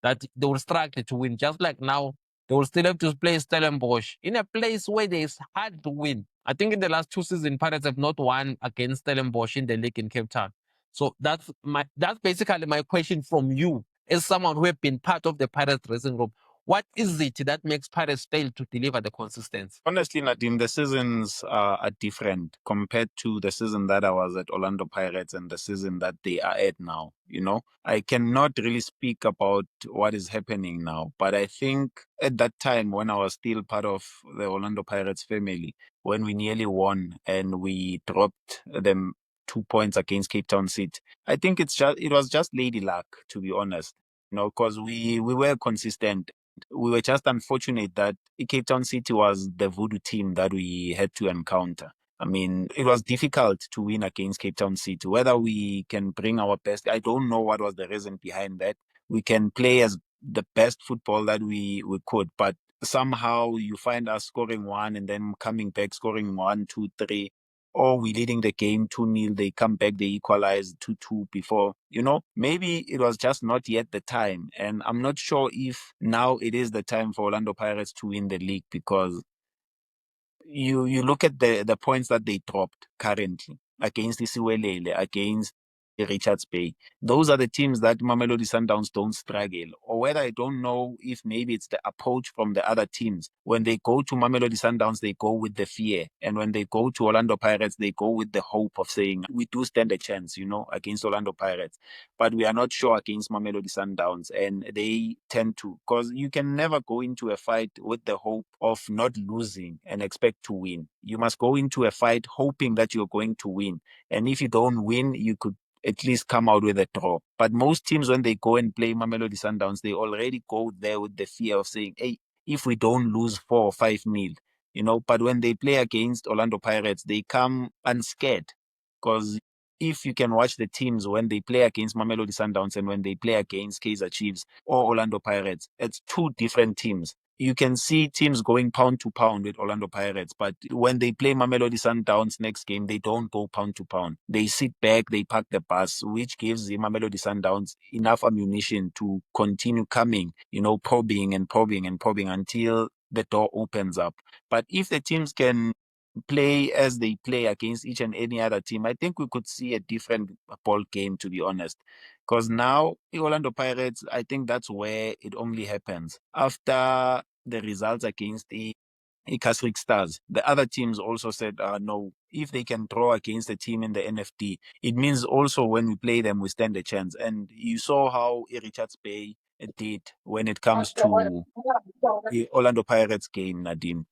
that they will struggle to win. Just like now, they will still have to play Stellenbosch in a place where it's hard to win. I think in the last 2 seasons, Pirates have not won against Stellenbosch in the league in Cape Town. So that's basically my question from you, as someone who has been part of the Pirates dressing room. What is it that makes Pirates fail to deliver the consistency? Honestly, Nadim, the seasons are different compared to the season that I was at Orlando Pirates and the season that they are at now. You know, I cannot really speak about what is happening now, but I think at that time when I was still part of the Orlando Pirates family, when we nearly won and we dropped them 2 points against Cape Town City, I think it was just lady luck, to be honest. You know, because we were consistent. We were just unfortunate that Cape Town City was the voodoo team that we had to encounter. I mean, it was difficult to win against Cape Town City. Whether we can bring our best, I don't know what was the reason behind that. We can play as the best football that we could, but somehow you find us scoring one and then coming back, scoring 1, 2, 3, or we leading the game 2-0, they come back, they equalize 2-2 before. You know, maybe it was just not yet the time. And I'm not sure if now it is the time for Orlando Pirates to win the league, because you look at the points that they dropped currently against Isiwelele, against Richards Bay. Those are the teams that Mamelodi Sundowns don't struggle. Or whether I don't know if maybe it's the approach from the other teams. When they go to Mamelodi Sundowns, they go with the fear. And when they go to Orlando Pirates, they go with the hope of saying, we do stand a chance, you know, against Orlando Pirates. But we are not sure against Mamelodi Sundowns. And they tend to, because you can never go into a fight with the hope of not losing and expect to win. You must go into a fight hoping that you're going to win. And if you don't win, you could at least come out with a draw. But most teams, when they go and play Mamelodi Sundowns, they already go there with the fear of saying, hey, if we don't lose 4 or 5-0, you know. But when they play against Orlando Pirates, they come unscared. Because if you can watch the teams when they play against Mamelodi Sundowns and when they play against Kaizer Chiefs or Orlando Pirates, it's two different teams. you can see teams going pound to pound with Orlando Pirates, but when they play Mamelodi Sundowns next game, they don't go pound to pound. They sit back, they park the bus, which gives the Mamelodi Sundowns enough ammunition to continue coming, probing and probing and probing until the door opens up. But if the teams can play as they play against each and any other team, I think we could see a different ball game, to be honest. Because now, the Orlando Pirates, I think that's where it only happens. After the results against the Ikasrik Stars, the other teams also said, no, if they can draw against a team in the NFD, it means also when we play them, we stand a chance. And you saw how Richards Bay did when it comes to the Orlando Pirates game, Nadim.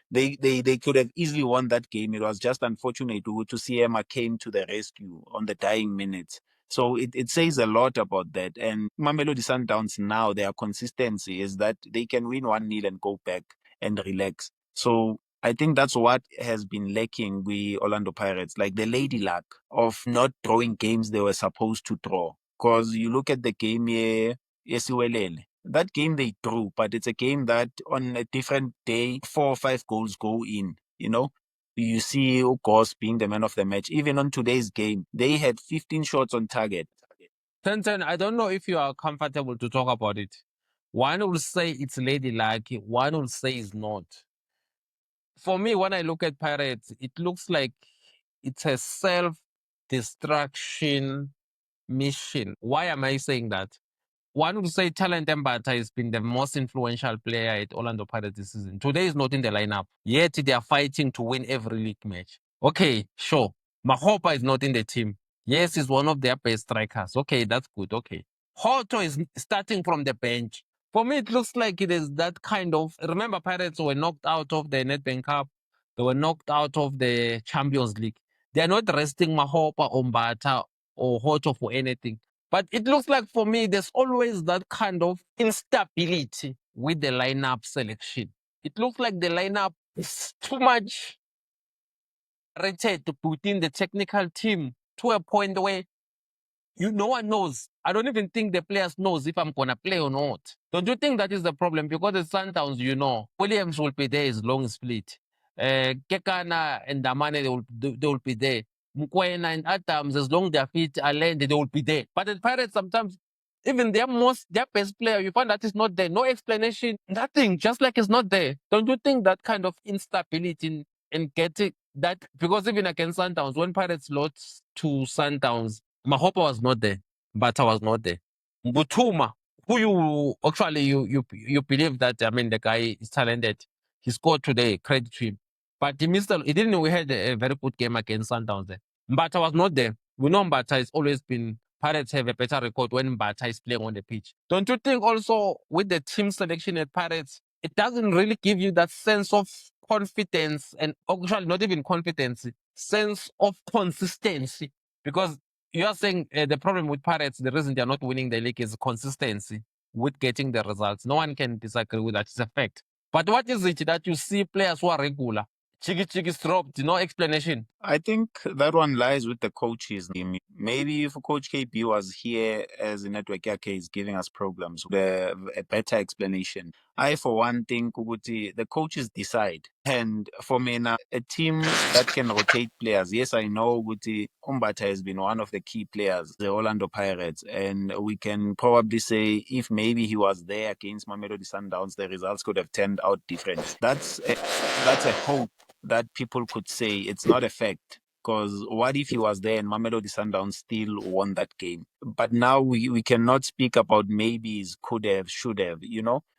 They could have easily won that game. It was just unfortunate to see Emma came to the rescue on the dying minutes. So it says a lot about that. And Mamelodi Sundowns now, their consistency is that they can win 1-0 and go back and relax. So I think that's what has been lacking with Orlando Pirates, like the lady luck of not drawing games they were supposed to draw. Because you look at the game here, Esiwelele. That game they drew, but it's a game that on a different day, 4 or 5 goals go in, You see Ugos being the man of the match. Even on today's game, they had 15 shots on target. Tenten, I don't know if you are comfortable to talk about it. One will say it's ladylike, one will say it's not. For me, when I look at Pirates, it looks like it's a self-destruction mission. Why am I saying that? One would say Talent Mbata has been the most influential player at Orlando Pirates this season. Today is not in the lineup, yet they are fighting to win every league match. Okay, sure. Mahopa is not in the team. Yes, he's one of their best strikers. Okay, that's good. Okay. Hoto is starting from the bench. For me, it looks like it is that kind of. Remember, Pirates were knocked out of the Nedbank Cup. They were knocked out of the Champions League. They are not resting Mahopa, Mbata, or Hoto for anything. But it looks like for me, there's always that kind of instability with the lineup selection. It looks like the lineup is too much rated to put in the technical team to a point where no one knows. I don't even think the players knows if I'm going to play or not. Don't you think that is the problem? Because the Sundowns, Williams will be there as long as split. Kekana and Damane, they will be there. Mukwena and Adams, as long as their feet are landed, they will be there. But the Pirates, sometimes, even their best player, you find that is not there. No explanation, nothing, just like it's not there. Don't you think that kind of instability in getting that? Because even against Sundowns, when Pirates lost to Sundowns, Mahopa was not there. Bata was not there. Butuma, who you believe that, the guy is talented. He scored today, credit to him. But he didn't we had a very good game against Sundowns there. Mbata was not there. We know Mbata has always been, Pirates have a better record when Mbata is playing on the pitch. Don't you think also with the team selection at Pirates, it doesn't really give you that sense of confidence and actually not even confidence, sense of consistency? Because you are saying the problem with Pirates, the reason they are not winning the league is consistency with getting the results. No one can disagree with that. It's a fact. But what is it that you see players who are regular? Chigis dropped, no explanation. I think that one lies with the coaches. Maybe if Coach KP was here as a network Yake is giving us problems, a better explanation. I, for one, think the coaches decide. And for me now, a team that can rotate players. Yes, I know Umbata has been one of the key players, the Orlando Pirates. And we can probably say if maybe he was there against Mamelodi Sundowns, the results could have turned out different. That's a hope that people could say. It's not a fact. Because what if he was there and Mamelodi Sundowns still won that game? But now we cannot speak about maybes, could have, should have,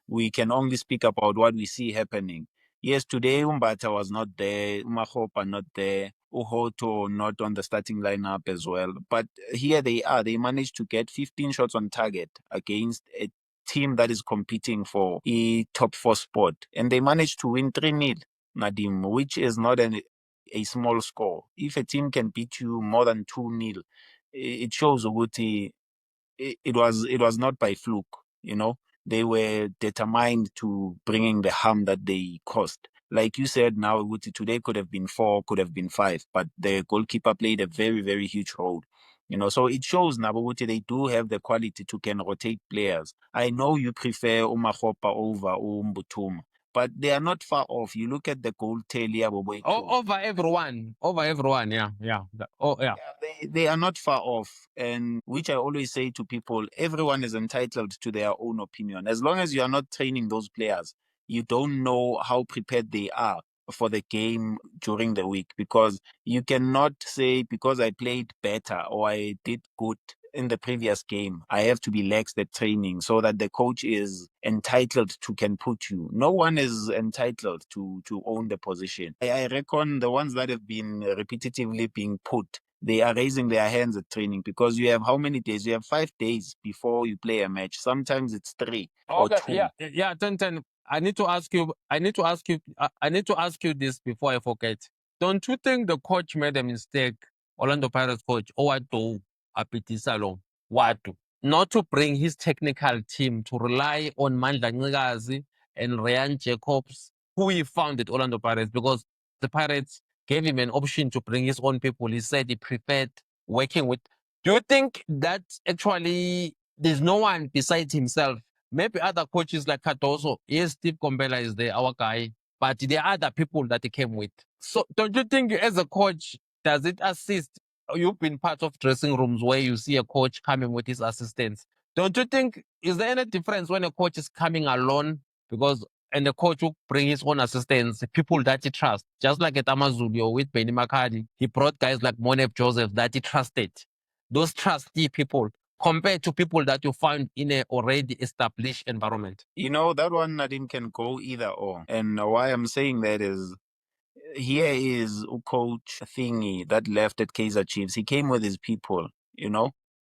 We can only speak about what we see happening. Yes, today Umbata was not there, Umahopa not there, Uhoto not on the starting lineup as well. But here they are. They managed to get 15 shots on target against a team that is competing for a top 4 spot. And they managed to win 3-0, Nadim, which is not a small score. If a team can beat you more than 2-0, it shows Uguti it was not by fluke, They were determined to bringing the harm that they caused. Like you said, now Uguti today could have been 4, could have been 5, but the goalkeeper played a very, very huge role. So it shows Nabuti they do have the quality to can rotate players. I know you prefer Umahopa over Umbutum, but they are not far off. You look at the goal tally, Over everyone, yeah. Yeah, they are not far off. And which I always say to people, everyone is entitled to their own opinion. As long as you are not training those players, you don't know how prepared they are for the game during the week, because you cannot say because I played better or I did good in the previous game, I have to be lax at training so that the coach is entitled to can put you. No one is entitled to own the position. I reckon the ones that have been repetitively being put, they are raising their hands at training, because you have how many days? You have 5 days before you play a match. Sometimes it's 3 or 2. Yeah, Tenten. I need to ask you this before I forget. Don't you think the coach made a mistake, Orlando Pirates coach, Owadu Apitisalo, Watu, not to bring his technical team to rely on Mandla Ngigazi and Ryan Jacobs, who he found at Orlando Pirates, because the Pirates gave him an option to bring his own people. He said he preferred working with. Do you think that actually there's no one besides himself? Maybe other coaches like Cardoso, yes, Steve Kombela is there, our guy, but there are other people that he came with. So don't you think as a coach, does it assist? You've been part of dressing rooms where you see a coach coming with his assistants. Don't you think, is there any difference when a coach is coming alone and the coach will bring his own assistants, people that he trusts? Just like at Amazulio with Benny Makadi, he brought guys like Monep Joseph that he trusted. Those trusty people, compared to people that you find in an already established environment. That one, Nadim, can go either or. And why I'm saying that is, here is coach Thingy that left at Kaizer Chiefs. He came with his people,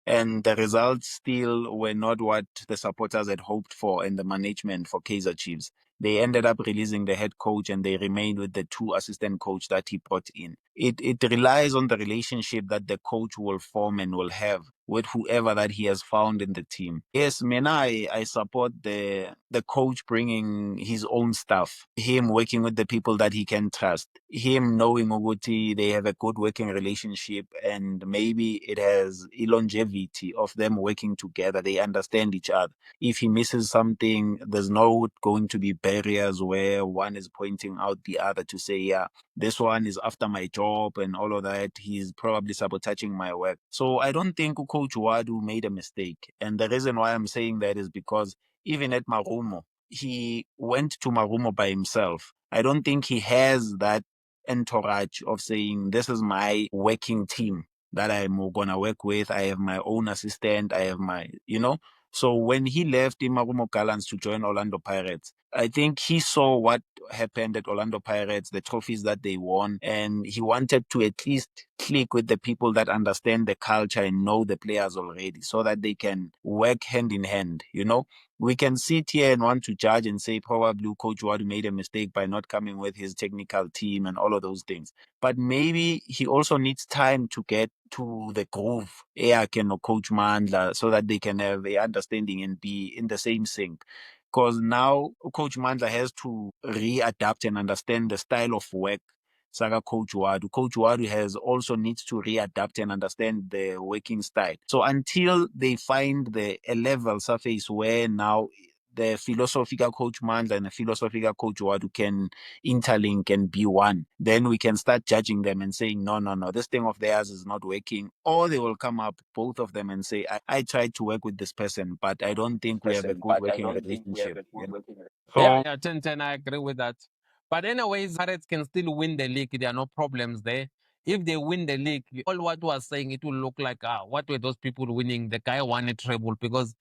and the results still were not what the supporters had hoped for and the management for Kaizer Chiefs. They ended up releasing the head coach and they remained with the 2 assistant coach that he brought in. It relies on the relationship that the coach will form and will have with whoever that he has found in the team. Yes, I support the coach bringing his own stuff, him working with the people that he can trust, him knowing Uguti, they have a good working relationship, and maybe it has a longevity of them working together. They understand each other. If he misses something, there's no going to be barriers where one is pointing out the other to say, yeah, this one is after my job and all of that. He's probably sabotaging my work. So I don't think Coach Wadu made a mistake. And the reason why I'm saying that is because even at Marumo, he went to Marumo by himself. I don't think he has that entourage of saying, this is my working team that I'm going to work with. I have my own assistant. I have my, So when he left in Marumo Gallants to join Orlando Pirates, I think he saw what happened at Orlando Pirates, the trophies that they won, and he wanted to at least click with the people that understand the culture and know the players already so that they can work hand in hand, We can sit here and want to judge and say probably Coach Wadu made a mistake by not coming with his technical team and all of those things. But maybe he also needs time to get to the groove, Coach Mandla, so that they can have a understanding and be in the same sync. Because now Coach Mandla has to readapt and understand the style of work Saga Coach Wadu. Coach Wadu has also needs to readapt and understand the working style. So until they find a level surface where now the philosophical Coach Mandla and the philosophical Coach Wadu can interlink and be one, then we can start judging them and saying, no, this thing of theirs is not working. Or they will come up, both of them, and say, I tried to work with this person, but I don't think we have a good working relationship. Yeah, 10-10, I agree with that. But anyways, Pirates can still win the league. There are no problems there. If they win the league, all what was saying, it will look like, what were those people winning? The guy won a treble, because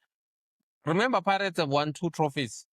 remember, Pirates have won 2 trophies.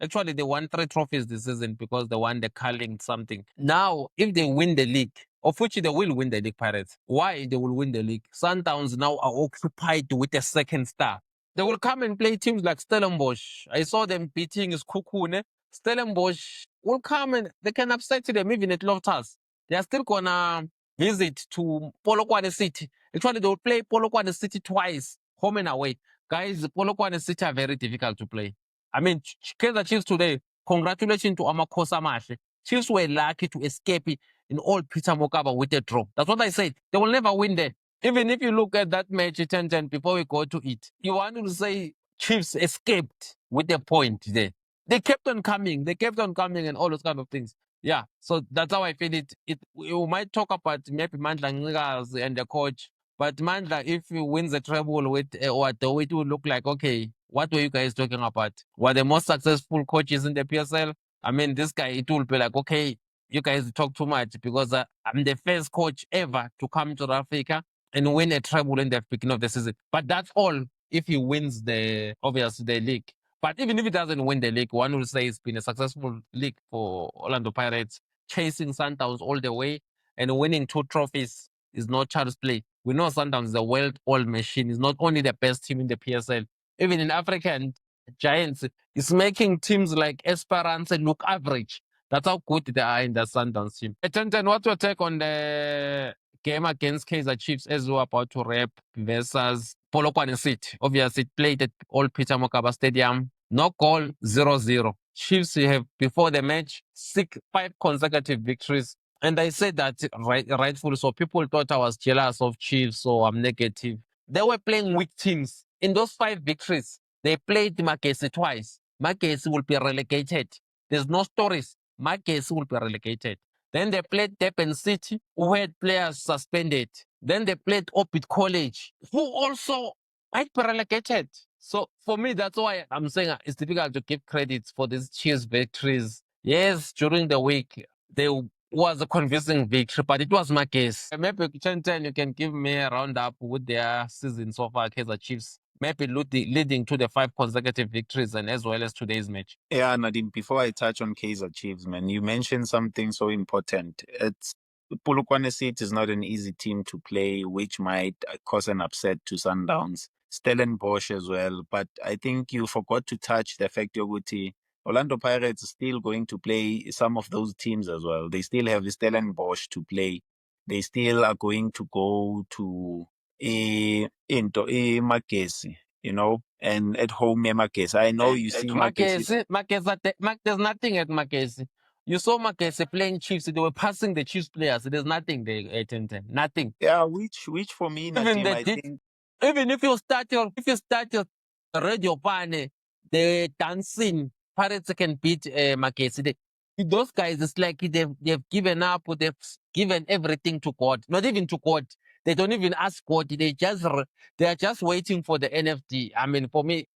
Actually, they won 3 trophies this season because they won the Carling something. Now, if they win the league, of which they will win the league, Pirates. Why they will win the league? Sundowns now are occupied with a second star. They will come and play teams like Stellenbosch. I saw them beating Skukune. Stellenbosch will come and they can upset them even at Loftus. They are still going to visit to Polokwane City. Actually, they will play Polokwane City twice, home and away. Guys, Polokwane City are very difficult to play. I mean, Kaizer Chiefs today, congratulations to Amakosa Mashe. Chiefs were lucky to escape in all Peter Mokaba with a draw. That's what I said. They will never win there. Even if you look at that match 10-10 before we go to it, you want to say Chiefs escaped with a point there. They kept on coming, and all those kind of things. Yeah, so that's how I feel it. We might talk about maybe Mandla Ncikazi and the coach, but Mandla, if he wins the treble with Oado, it will look like, okay, what were you guys talking about? Were the most successful coaches in the PSL? I mean, this guy, it will be like, okay, you guys talk too much because I'm the first coach ever to come to Africa and win a treble in the beginning of the season. But that's all if he wins the league. But even if he doesn't win the league, one will say it's been a successful league for Orlando Pirates, chasing Sundowns all the way and winning 2 trophies is not child's play. We know Sundowns is a world-old machine. It's not only the best team in the PSL, even in African Giants, it's making teams like Esperance look average. That's how good they are in the Sundowns team. Tenten, what's your take on the game against Kaizer Chiefs as we're about to wrap versus Polokwane City? Obviously, it played at Old Peter Mokaba Stadium. No goal, 0-0. Chiefs have, before the match, 5 consecutive victories. And I said that rightfully so. People thought I was jealous of Chiefs, so I'm negative. They were playing weak teams. In those 5 victories, they played Magesi twice. Magesi will be relegated. There's no stories. Magesi will be relegated. Then they played Durban City, who had players suspended. Then they played Orbit College, who also might be relegated. So for me, that's why I'm saying it's difficult to give credit for these Chiefs victories. Yes, during the week, there was a convincing victory, but it was Magesi. Maybe Chen, you can give me a roundup with their season so far, Kaizer Chiefs. Maybe leading to the 5 consecutive victories and as well as today's match. Yeah, Nadine, before I touch on Kaizer Chiefs, man, you mentioned something so important. It's Polokwane City is not an easy team to play, which might cause an upset to Sundowns. Stellenbosch as well. But I think you forgot to touch the fact, Yoguti, Orlando Pirates is still going to play some of those teams as well. They still have Stellenbosch to play. They still are going to go to Magesi, and at home Magesi. I know you see Magesi. There's nothing at Magesi. You saw Magesi playing Chiefs. They were passing the Chiefs players. There's nothing there at 10-10. Nothing. Yeah, which for me, Nadim, I think. Even if you start your radio pane, the dancing Pirates can beat Magesi. Those guys, it's like they've given up. They've given everything to God. Not even to God. They don't even ask God. They are just waiting for the NFD. I mean, for me,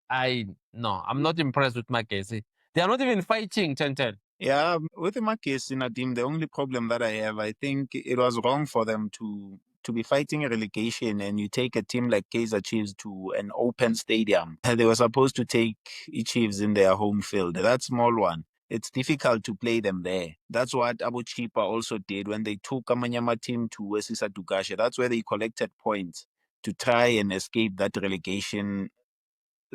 I'm not impressed with Magesi. They are not even fighting 10-10. Yeah, with the Magesi, Nadim, the only problem that I have, I think it was wrong for them to be fighting a relegation and you take a team like Kaizer Chiefs to an open stadium. They were supposed to take Chiefs in their home field, that small one. It's difficult to play them there. That's what Abu Chipa also did when they took Amanyama team to Wesisa Dugashe. That's where they collected points to try and escape that relegation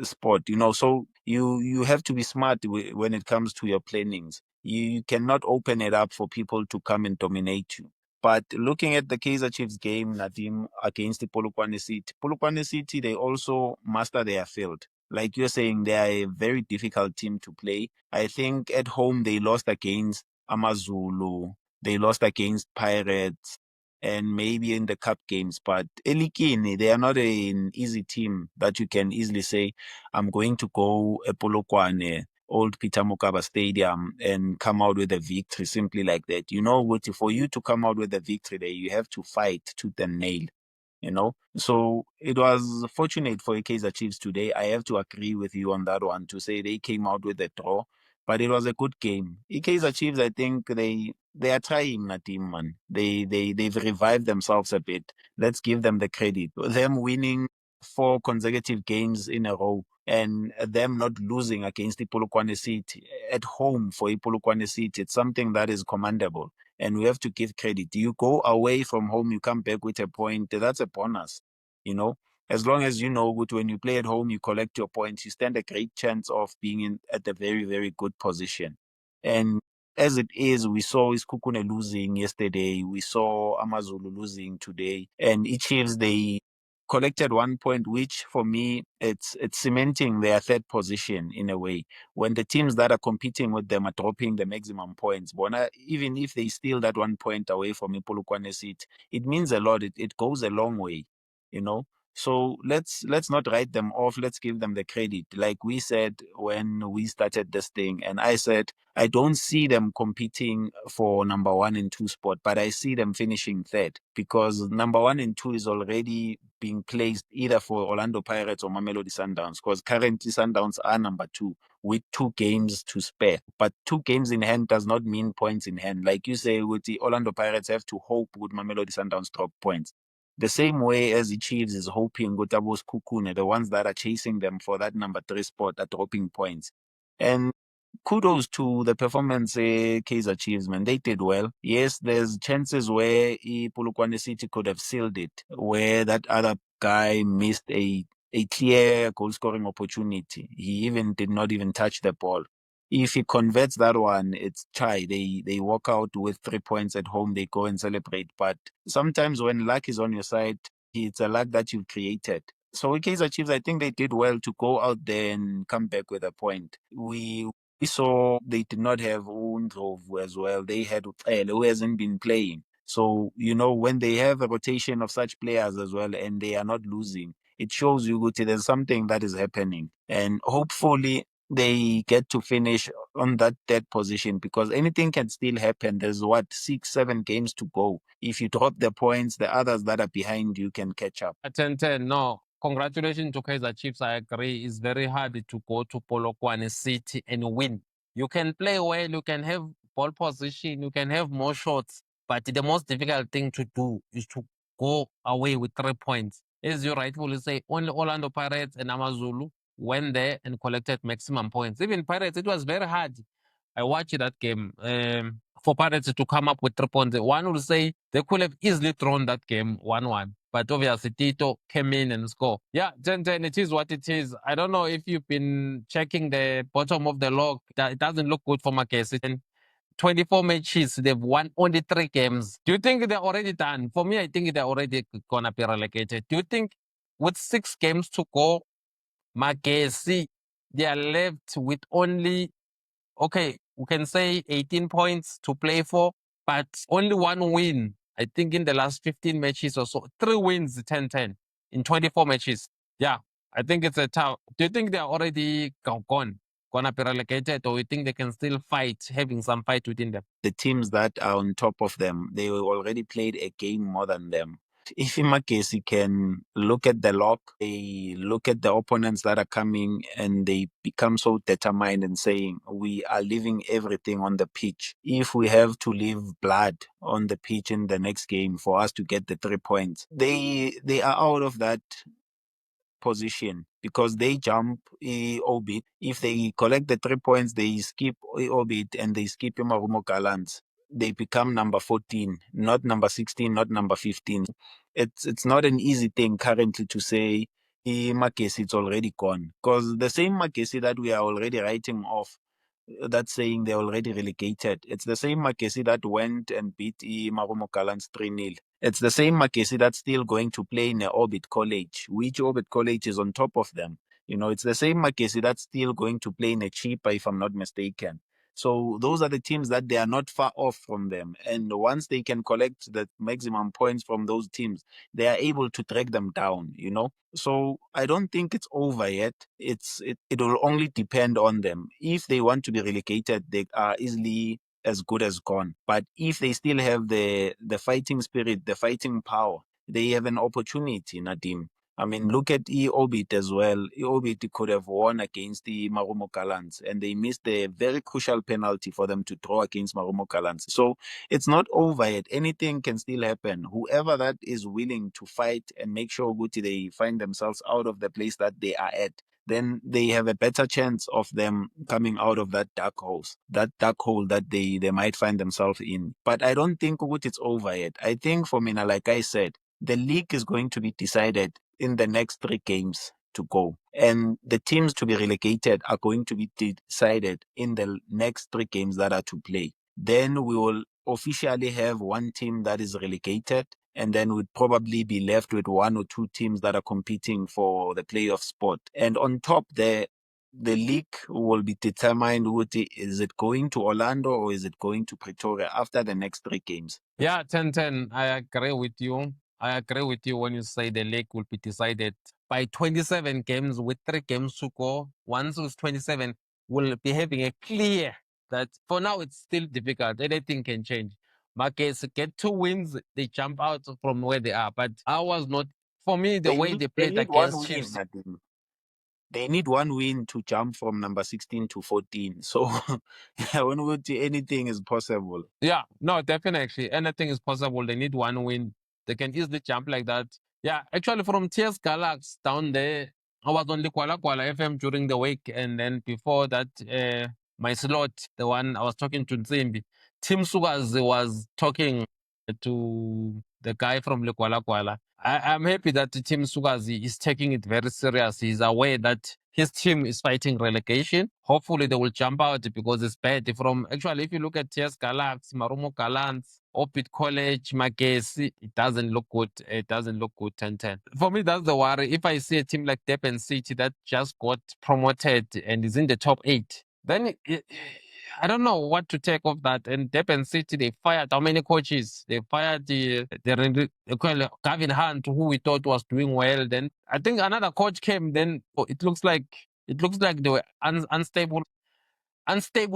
spot. So you have to be smart when it comes to your plannings. You cannot open it up for people to come and dominate you. But looking at the Kaizer Chiefs game, Nadim, against the Polokwane City, they also master their field. Like you're saying, they are a very difficult team to play. I think at home they lost against Amazulu, they lost against Pirates, and maybe in the cup games. But Elikini, they are not an easy team that you can easily say, I'm going to go Polokwane, Old Peter Mokaba Stadium, and come out with a victory simply like that. For you to come out with a victory there, you have to fight tooth and nail. So it was fortunate for Kaizer Chiefs today. I have to agree with you on that one to say they came out with a draw, but it was a good game. Kaizer Chiefs, I think they are trying, that team, man. They've revived themselves a bit. Let's give them the credit. Them winning 4 consecutive games in a row and them not losing against Polokwane City at home for Polokwane City, it's something that is commendable. And we have to give credit. You go away from home, you come back with a point. That's a bonus, As long as when you play at home, you collect your points, you stand a great chance of being at a very, very good position. And as it is, we saw Iskukune losing yesterday. We saw Amazulu losing today. And Chiefs, they collected 1 point, which for me, it's cementing their third position in a way. When the teams that are competing with them are dropping the maximum points, Bona, even if they steal that 1 point away from Ipolokwane seat, it means a lot. It goes a long way, you know. So let's not write them off. Let's give them the credit. Like we said when we started this thing, and I said I don't see them competing for number 1 and 2 spot, but I see them finishing third because number 1 and 2 is already being placed either for Orlando Pirates or Mamelodi Sundowns, because currently Sundowns are number 2 with 2 games to spare. But 2 games in hand does not mean points in hand. Like you say, with the Orlando Pirates have to hope with Mamelodi Sundowns drop points. The same way as the Chiefs is hoping Gotabos Kukune, the ones that are chasing them for that number 3 spot are dropping points. And kudos to the performance, Kaizer Chiefs, man. They did well. Yes, there's chances where Polokwane City could have sealed it, where that other guy missed a clear goal scoring opportunity. He even did not even touch the ball. If he converts that one, it's chai. They walk out with 3 points at home. They go and celebrate. But sometimes when luck is on your side, it's a luck that you've created. So with Kaizer Chiefs, I think they did well to go out there and come back with a point. We saw they did not have Undlovu as well. They had Ucele, who hasn't been playing. So, when they have a rotation of such players as well and they are not losing, it shows you Guti, there's something that is happening. And hopefully they get to finish on that third position because anything can still happen. There's 6-7 games to go. If you drop the points, the others that are behind you can catch up. 10-10, no. Congratulations to Kaizer Chiefs. I agree. It's very hard to go to Polokwane City and win. You can play well, you can have ball position, you can have more shots, but the most difficult thing to do is to go away with 3 points. As you rightfully say, only Orlando Pirates and Amazulu went there and collected maximum points. Even Pirates, it was very hard. I watched that game for Pirates to come up with 3 points. One will say they could have easily thrown that game 1-1. But obviously, Tito came in and scored. Yeah, 10-10, it is what it is. I don't know if you've been checking the bottom of the log. It doesn't look good for Makesi. 24 matches, they've won only 3 games. Do you think they're already done? For me, I think they're already going to be relegated. Do you think with 6 games to go, Makesi, they are left with only, okay, we can say 18 points to play for, but only 1 win? I think in the last 15 matches or so, 3 wins, 10-10 in 24 matches. Yeah, I think it's a tough. Do you think they're already gone, gonna be relegated, or you think they can still fight, having some fight within them? The teams that are on top of them, they already played a game more than them. If Imakesi can look at the log, they look at the opponents that are coming and they become so determined and saying, we are leaving everything on the pitch. If we have to leave blood on the pitch in the next game for us to get the 3 points, they are out of that position because they jump Obit. If they collect the 3 points, they skip Obit and they skip Marumo Gallants. They become number 14, not number 16, not number 15. It's not an easy thing currently to say Makesi, it's already gone. Because the same Makesi that we are already writing off, that's saying they're already relegated. It's the same Makesi that went and beat Marumo Gallants 3-0. It's the same Makesi that's still going to play in Orbit College, which Orbit College is on top of them. It's the same Makesi that's still going to play in a cheaper, if I'm not mistaken. So those are the teams that they are not far off from them. And once they can collect the maximum points from those teams, they are able to track them down, So I don't think it's over yet. It will only depend on them. If they want to be relegated, they are easily as good as gone. But if they still have the fighting spirit, the fighting power, they have an opportunity, Nadim. I mean, look at Orbit as well. Orbit could have won against the Marumo Gallants, and they missed a very crucial penalty for them to draw against Marumo Gallants. So it's not over yet. Anything can still happen. Whoever that is willing to fight and make sure Guti they find themselves out of the place that they are at, then they have a better chance of them coming out of that dark hole that they might find themselves in. But I don't think it's over yet. I think for Mina, like I said, the league is going to be decided in the next 3 games to go. And the teams to be relegated are going to be decided in the next 3 games that are to play. Then we will officially have one team that is relegated and then we'd probably be left with one or two teams that are competing for the playoff spot. And on top, the league will be determined with is it going to Orlando or is it going to Pretoria after the next 3 games. Yeah, 10-10. I agree with you. I agree with you when you say the league will be decided by 27 games with 3 games to go. Once it's 27, we'll be having a clear that for now it's still difficult. Anything can change. Markets get 2 wins, they jump out from where they are. But I was not, for me, the way they played need one against win, Chiefs. Nadim. They need one win to jump from number 16 to 14. So when we do anything is possible. Yeah, no, definitely. Anything is possible. They need one win. They can easily jump like that. Yeah, actually, from TS Galax down there, I was on the Kuala Kuala FM during the week. And then before that, my slot, the one I was talking to Nzimbi, Tim Sugas was talking to the guy from the Kuala Kuala. I'm happy that Tim Sugazi is taking it very serious. He's aware that his team is fighting relegation. Hopefully, they will jump out because it's bad. Actually, if you look at TS Galax, Marumo Galants, Opit College, Magesi, it doesn't look good. It doesn't look good 10-10. For me, that's the worry. If I see a team like Durban City that just got promoted and is in the top 8, then I don't know what to take of that. And Durban City, they fired how many coaches? They fired Gavin Hunt, who we thought was doing well. Then I think another coach came. Then it looks like they were unstable,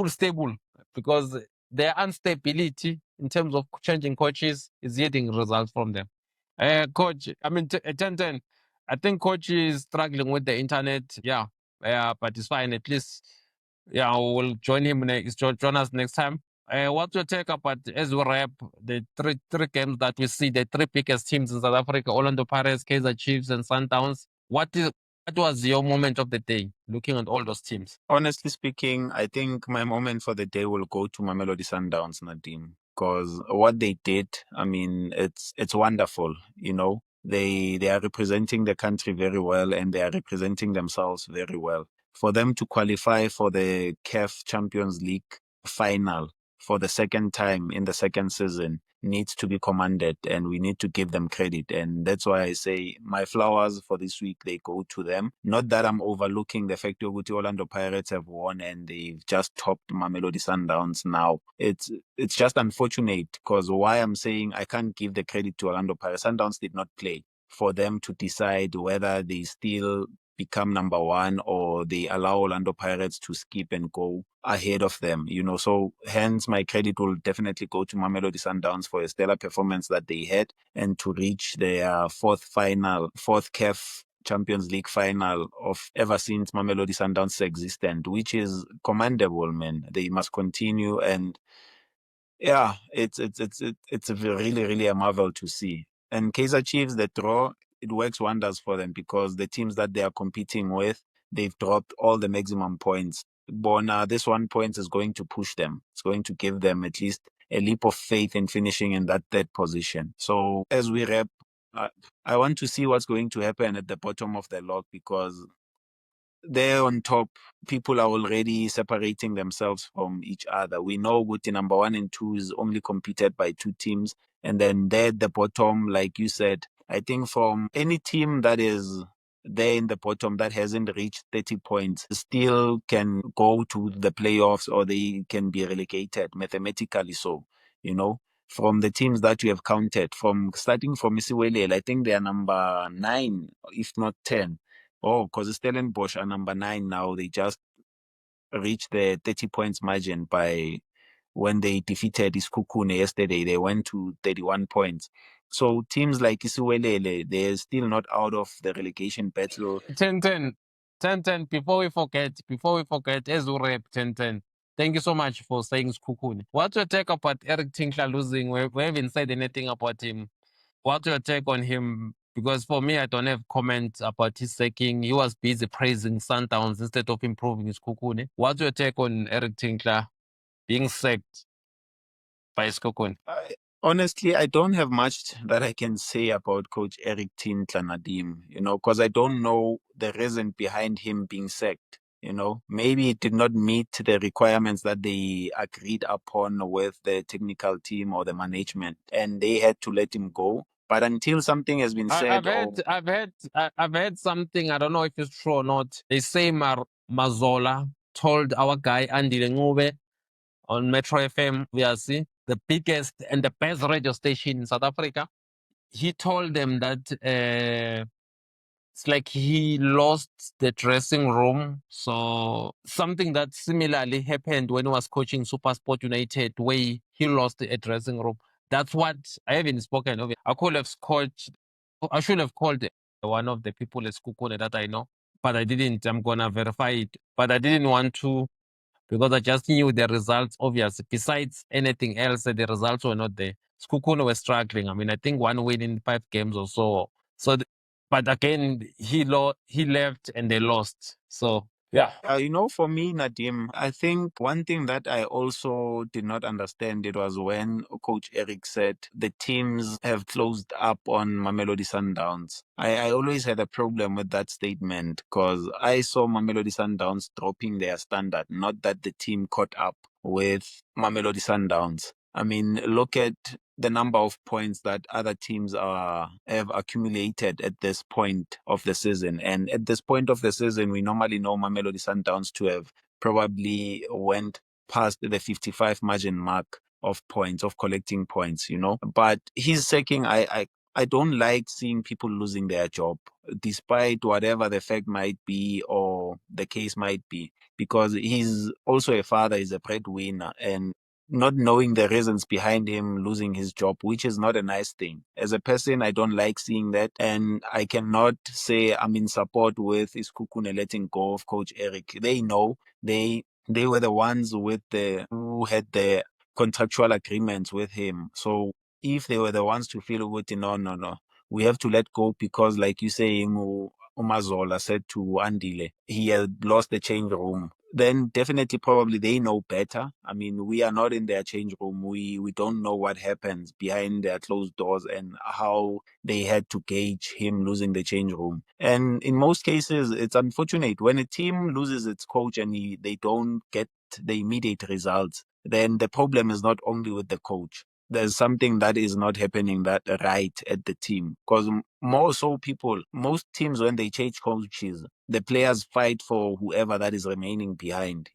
stable, because their instability in terms of changing coaches is yielding results from them. Coach, I mean, 10-10. I think coach is struggling with the internet. Yeah, but it's fine. At least, yeah, we'll join him next. Join us next time. What's your take about, as we wrap, the three games that we see, the 3 biggest teams in South Africa: Orlando Pirates, Kaizer Chiefs, and Sundowns? What was your moment of the day looking at all those teams? Honestly speaking, I think my moment for the day will go to Mamelodi Sundowns, Nadim, because what they did, I mean, it's wonderful. You know, they are representing the country very well, and they are representing themselves very well. For them to qualify for the CAF Champions League final for the second time in the second season needs to be commended, and we need to give them credit. And that's why I say my flowers for this week, they go to them. Not that I'm overlooking the fact that Orlando Pirates have won and they've just topped Mamelodi Sundowns now. It's just unfortunate, because why I'm saying I can't give the credit to Orlando Pirates. Sundowns did not play for them to decide whether they still become number 1 or they allow Orlando Pirates to skip and go ahead of them, you know. So hence my credit will definitely go to Mamelodi Sundowns for a stellar performance that they had, and to reach their fourth CAF Champions League final of ever since Mamelodi Sundowns existent, which is commendable, man. They must continue, and yeah, it's really a marvel to see. And Kaizer Chiefs, the draw, it works wonders for them, because the teams that they are competing with, they've dropped all the maximum points. Bona, this 1 point is going to push them. It's going to give them at least a leap of faith in finishing in that 3rd position. So as we wrap, I want to see what's going to happen at the bottom of the log, because there on top, people are already separating themselves from each other. We know Guti number 1 and 2 is only competed by 2 teams. And then there at the bottom, like you said, I think from any team that is there in the bottom that hasn't reached 30 points still can go to the playoffs, or they can be relegated mathematically. So, you know, from the teams that you have counted, starting from Isiwelel, I think they are number 9, if not 10. Oh, because Stellenbosch are number 9 now. They just reached the 30 points margin by when they defeated Iskukune yesterday. They went to 31 points. So teams like Isiwelele, they're still not out of the relegation battle. 10-10. Before we forget, as we wrap, 10-10. Thank you so much for saying Skukuni. What's your take about Eric Tinkler losing? We haven't said anything about him. What's your take on him? Because for me, I don't have comments about his sacking. He was busy praising Sundowns instead of improving his Skukuni. What's your take on Eric Tinkler being sacked by Skukuni? Honestly, I don't have much that I can say about Coach Eric Tinkler, Nadim, you know, because I don't know the reason behind him being sacked. You know, maybe it did not meet the requirements that they agreed upon with the technical team or the management, and they had to let him go. But until something has been said, I've heard something. I don't know if it's true or not. They say Mazola told our guy Andy Lengube on Metro FM, VRC, the biggest and the best radio station in South Africa. He told them that it's like he lost the dressing room. So something that similarly happened when he was coaching SuperSport United, where he lost a dressing room. That's what I haven't spoken of it. I should have called one of the people at Skukune that I know, but I didn't. I'm gonna verify it. But I didn't want to because I just knew the results, obviously. Besides anything else, the results were not there. Skukune were struggling. I mean, I think one win in 5 games or so. But again, he left and they lost. So, yeah. For me, Nadim, I think one thing that I also did not understand, it was when Coach Eric said the teams have closed up on Mamelodi Sundowns. I always had a problem with that statement because I saw Mamelodi Sundowns dropping their standard, not that the team caught up with Mamelodi Sundowns. I mean, look at the number of points that other teams have accumulated at this point of the season. And at this point of the season, we normally know Mamelodi Sundowns to have probably went past the 55 margin mark of points, of collecting points, But his sacking, I don't like seeing people losing their job, despite whatever the fact might be or the case might be, because he's also a father, he's a breadwinner, and not knowing the reasons behind him losing his job, which is not a nice thing. As a person, I don't like seeing that. And I cannot say I'm in support with Iskukune letting go of Coach Eric. They know they were the ones who had the contractual agreements with him. So if they were the ones to feel good, no, we have to let go because, like you saying, Umazola said to Andile, he had lost the change room. Then definitely probably they know better. I mean, we are not in their change room. We don't know what happens behind their closed doors and how they had to gauge him losing the change room. And in most cases, it's unfortunate when a team loses its coach and they don't get the immediate results. Then the problem is not only with the coach. There's something that is not happening that right at the team. Because most teams, when they change coaches, the players fight for whoever that is remaining behind,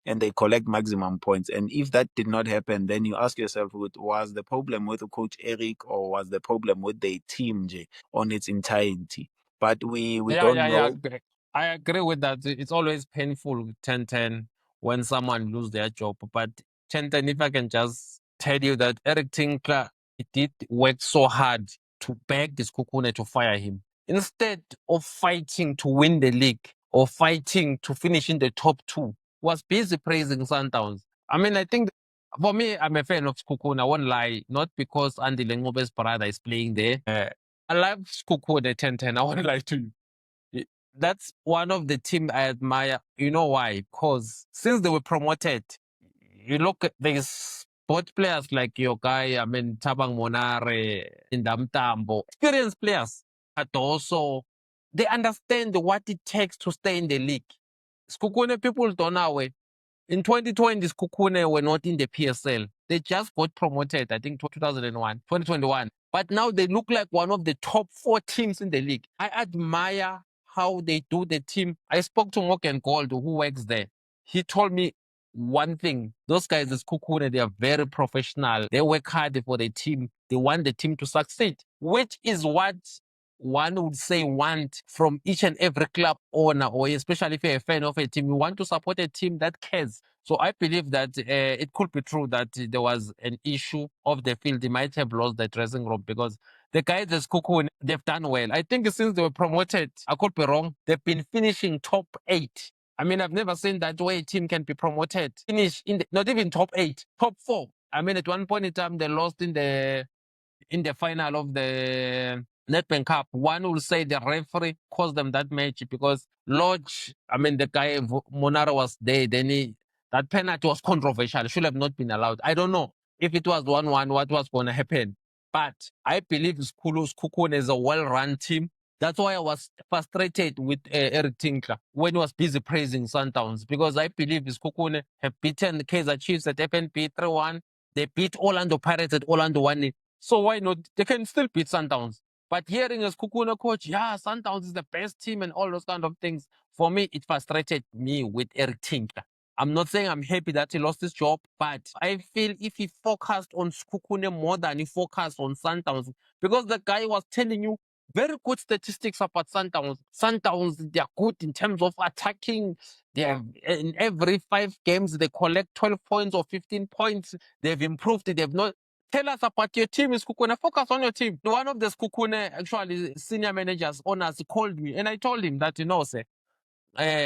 and they collect maximum points. And if that did not happen, then you ask yourself, was the problem with Coach Eric or was the problem with the team on its entirety? But we don't know. Yeah. I agree with that. It's always painful, 10-10, when someone lose their job. But 10-10, if I can just tell you that Eric Tinkler, he did work so hard to beg this Kukune to fire him. Instead of fighting to win the league or fighting to finish in the top 2, was busy praising Sundowns. I mean, I think for me, I'm a fan of Kukune. I won't lie, not because Andy Lengobe's brother is playing there. I love Kukune 10-10. I won't lie to you. That's one of the team I admire. You know why? Because since they were promoted, you look at these both players like your guy, I mean, Tabang Monare, Indam Tambo, experienced players, but also they understand what it takes to stay in the league. Skukune people don't know. In 2020, Skukune were not in the PSL. They just got promoted, I think, 2021. But now they look like one of the top 4 teams in the league. I admire how they do the team. I spoke to Morgan Gold, who works there. He told me one thing. Those guys is Kukune, they are very professional. They work hard for the team. They want the team to succeed, which is what one would say want from each and every club owner, or especially if you're a fan of a team, you want to support a team that cares. So I believe that it could be true that there was an issue of the field. They might have lost the dressing room because the guys at Kukune, they've done well. I think since they were promoted, I could be wrong, they've been finishing top 8. I mean, I've never seen that way a team can be promoted. Finish not even top 8, top 4. I mean, at one point in time, they lost in the final of the Nedbank Cup. One will say the referee caused them that match because Lodge, I mean, the guy Monaro was there. Then that penalty was controversial. Should have not been allowed. I don't know if it was 1-1, what was going to happen. But I believe Kukune is a well-run team. That's why I was frustrated with Eric Tinkler when he was busy praising Sundowns, because I believe Kukune have beaten the Kaizer Chiefs at FNB 3-1. They beat Orlando Pirates at Orlando 1. So why not? They can still beat Sundowns. But hearing as Kukuna coach, yeah, Sundowns is the best team and all those kind of things, for me, it frustrated me with Eric Tinker. I'm not saying I'm happy that he lost his job, but I feel if he focused on Kukune more than he focused on Sundowns, because the guy was telling you very good statistics about Sundowns. Sundowns, they are good in terms of attacking. They have, in every 5 games, they collect 12 points or 15 points. They've improved. They've not. Tell us about your team, is Kukune. Focus on your team. One of the Kukune, actually, senior managers, owners, called me, and I told him that, sir,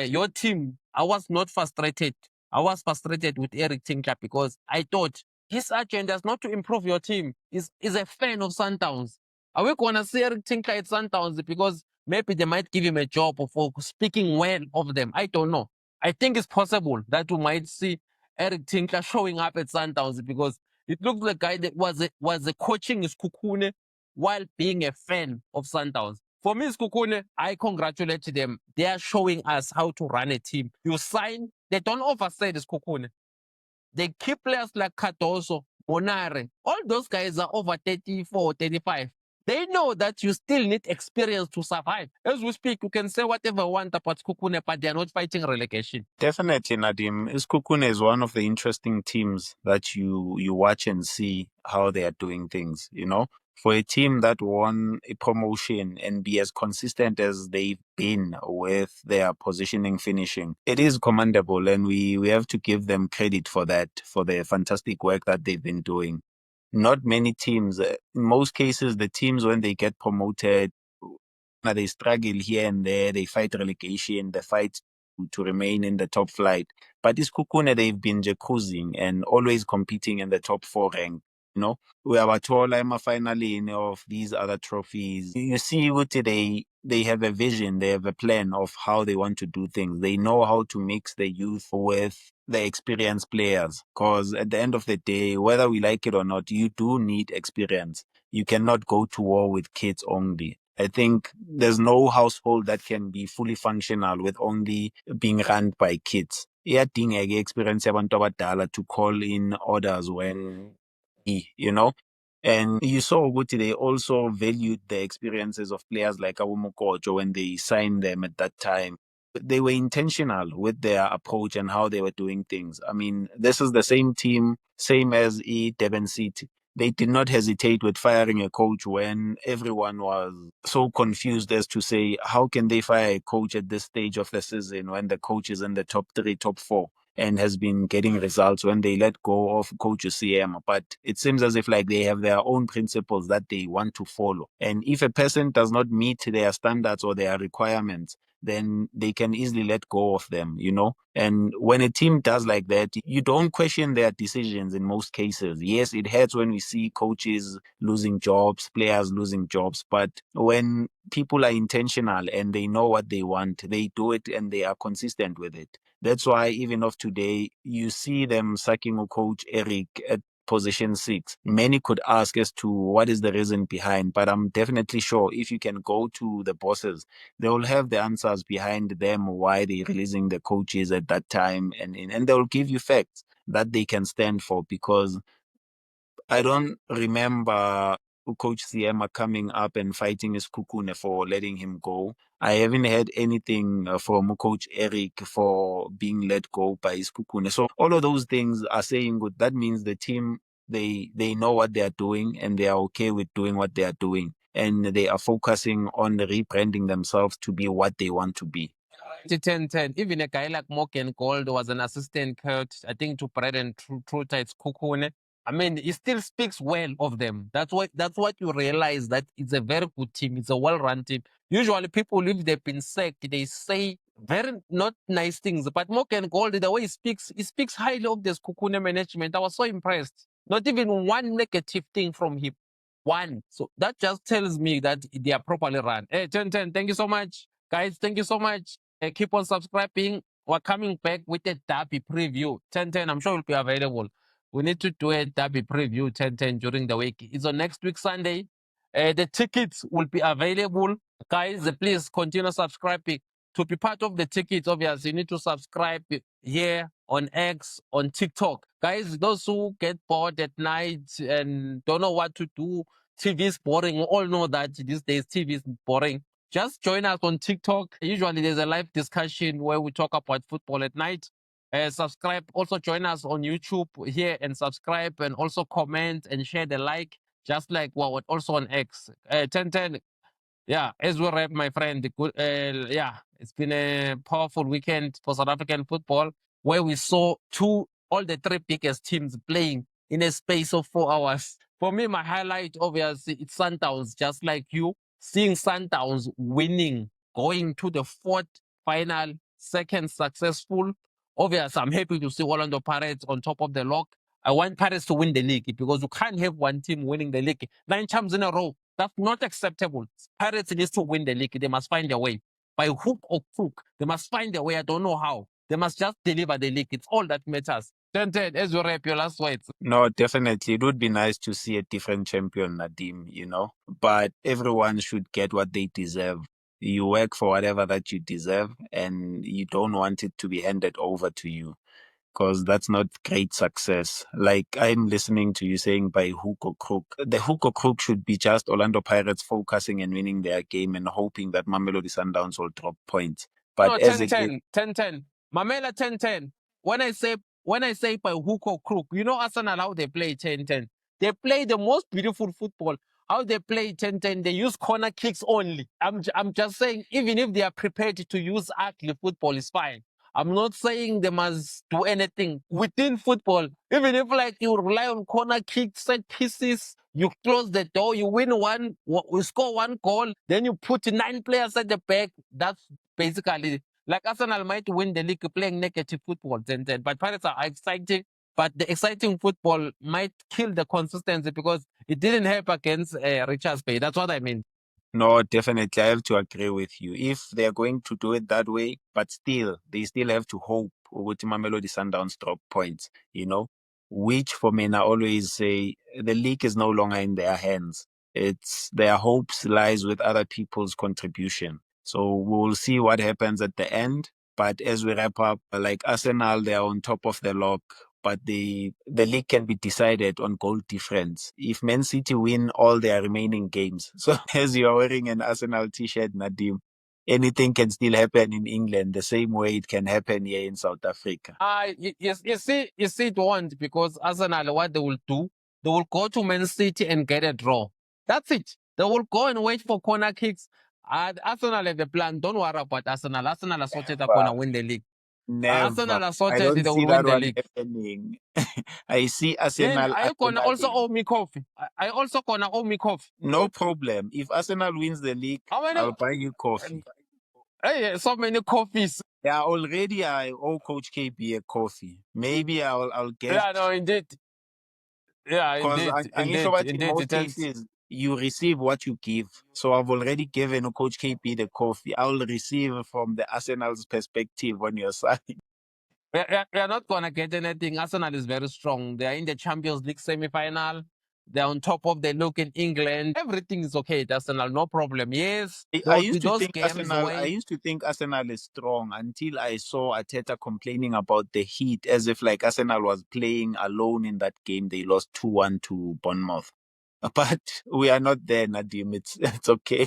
your team, I was not frustrated. I was frustrated with Eric Tinkler because I thought his agenda is not to improve your team. He's a fan of Sundowns. Are we going to see Eric Tinkler at Sundowns because maybe they might give him a job for speaking well of them? I don't know. I think it's possible that we might see Eric Tinkler showing up at Sundowns because it looks like a guy that was coaching his Kukune while being a fan of Sundowns. For me, Skukune, I congratulate them. They are showing us how to run a team. You sign, they don't oversell this Skukune. They keep players like Cardoso, Bonare. All those guys are over 34, 35. They know that you still need experience to survive. As we speak, you can say whatever you want about Skukune, but they are not fighting relegation. Definitely, Nadim. Iskukune is one of the interesting teams that you watch and see how they are doing things, For a team that won a promotion and be as consistent as they've been with their positioning finishing, it is commendable, and we have to give them credit for that, for the fantastic work that they've been doing. Not many teams, in most cases, the teams when they get promoted, they struggle here and there, they fight relegation, they fight to remain in the top flight. But this Kukune, they've been cruising and always competing in the top 4 rank. We are finally of these other trophies. You see what they have a vision, they have a plan of how they want to do things. They know how to mix the youth with the experienced players. Because at the end of the day, whether we like it or not, you do need experience. You cannot go to war with kids only. I think there's no household that can be fully functional with only being run by kids. Iyadingeka experience yabantu abadala to call in orders when, and you saw ukuthi they also valued the experiences of players like Awumukojo when they signed them at that time. They were intentional with their approach and how they were doing things. I mean, this is the same team, same as Durban City. They did not hesitate with firing a coach when everyone was so confused as to say, how can they fire a coach at this stage of the season when the coach is in the top 3, top 4? And has been getting results when they let go of Coach CM. But it seems as if like they have their own principles that they want to follow. And if a person does not meet their standards or their requirements, then they can easily let go of them, And when a team does like that, you don't question their decisions in most cases. Yes, it hurts when we see coaches losing jobs, players losing jobs, but when people are intentional and they know what they want, they do it and they are consistent with it. That's why even of today, you see them sacking coach Eric at position 6. Many could ask as to what is the reason behind, but I'm definitely sure if you can go to the bosses, they will have the answers behind them why they're releasing the coaches at that time, and they will give you facts that they can stand for, because I don't remember Coach Siema coming up and fighting his Kukune for letting him go. I haven't heard anything from Coach Eric for being let go by his Kukune. So all of those things are saying good. That means the team, they know what they are doing and they are okay with doing what they are doing. And they are focusing on rebranding themselves to be what they want to be. 10-10. Even a guy like Morgan Gold was an assistant coach, I think, to Braden Truta, it's Kukune. I mean, he still speaks well of them. That's what you realize, that it's a very good team. It's a well-run team. Usually people, if they've been sacked, they say very not nice things. But Morgan Gold, the way he speaks highly of this Kukune management. I was so impressed. Not even one negative thing from him. One. So that just tells me that they are properly run. Hey, 10-10, thank you so much. Guys, thank you so much. Keep on subscribing. We're coming back with a derby preview. 10-10, I'm sure will be available. We need to do a derby preview 10-10 during the week. It's on next week, Sunday. The tickets will be available. Guys, please continue subscribing To be part of the tickets, obviously, you need to subscribe here on X, on TikTok. Guys, those who get bored at night and don't know what to do, TV is boring. We all know that these days TV is boring. Just join us on TikTok. Usually there's a live discussion where we talk about football at night. Subscribe. Also join us on YouTube here and subscribe and also comment and share the like, just like what also on X. 1010. Yeah, as we wrap, my friend. Yeah, it's been a powerful weekend for South African football where we saw all the three biggest teams playing in a space of 4 hours. For me, my highlight, obviously, it's Sundowns, just like you. Seeing Sundowns winning, going to the fourth final, second successful. Obviously, I'm happy to see Orlando Pirates on top of the log. I want Pirates to win the league because you can't have one team winning the league 9 times in a row. That's not acceptable. Pirates needs to win the league. They must find a way. By hook or crook, they must find a way. I don't know how. They must just deliver the league. It's all that matters. 10-10, as you wrap your last words. No, definitely. It would be nice to see a different champion, Nadim, but everyone should get what they deserve. You work for whatever that you deserve, and you don't want it to be handed over to you, because that's not great success. Like, I'm listening to you saying by hook or crook. The hook or crook should be just Orlando Pirates focusing and winning their game and hoping that Mamelodi Sundowns will drop points. But No, as 10-10, 10-10. Mamela 10-10. When I say by hook or crook, you know Arsenal how they play 10-10. They play the most beautiful football. How they play 10-10, they use corner kicks only. I'm just saying, even if they are prepared to use ugly football, is fine. I'm not saying they must do anything within football. Even if like you rely on corner kicks, set pieces, you close the door, you win you score one goal, then you put 9 players at the back. That's basically like Arsenal might win the league playing negative football, but Pirates are exciting. But the exciting football might kill the consistency because it didn't help against Richards Bay. That's what I mean. No, definitely. I have to agree with you. If they're going to do it that way, but still, they still have to hope ukuthi Mamelodi Sundowns drop points, which for me, I always say the league is no longer in their hands. It's their hopes lies with other people's contribution. So we'll see what happens at the end. But as we wrap up, like Arsenal, they're on top of the log, but the league can be decided on goal difference if Man City win all their remaining games. So as you're wearing an Arsenal t-shirt, Nadim, anything can still happen in England the same way it can happen here in South Africa. You see it won't, because Arsenal, what they will do, they will go to Man City and get a draw. That's it. They will go and wait for corner kicks. Arsenal have a plan. Don't worry about Arsenal. Arsenal are sorted up going to win the league. Arsenal Never. are I sorted, don't they see will that win the one league. happening. I see Then Arsenal. I gonna also Arsenal- owe me coffee. I also gonna owe me coffee. No problem. If Arsenal wins the league, How many? I'll buy you coffee. Hey, so many coffees. Yeah, already I owe Coach KB a coffee. Maybe I'll get. Yeah, no, indeed. Yeah, Because in most thanks. cases, you receive what you give. So I've already given Coach KP the coffee. I'll receive from the Arsenal's perspective on your side. We are not gonna get anything. Arsenal is very strong. They are in the Champions League semi-final. They're on top of the look in England. Everything is okay at Arsenal, no problem. Yes, I used to think away. Arsenal is strong until I saw Arteta complaining about the heat, as if like Arsenal was playing alone in that game. They lost 2-1 to Bournemouth. But we are not there, Nadim. It's okay.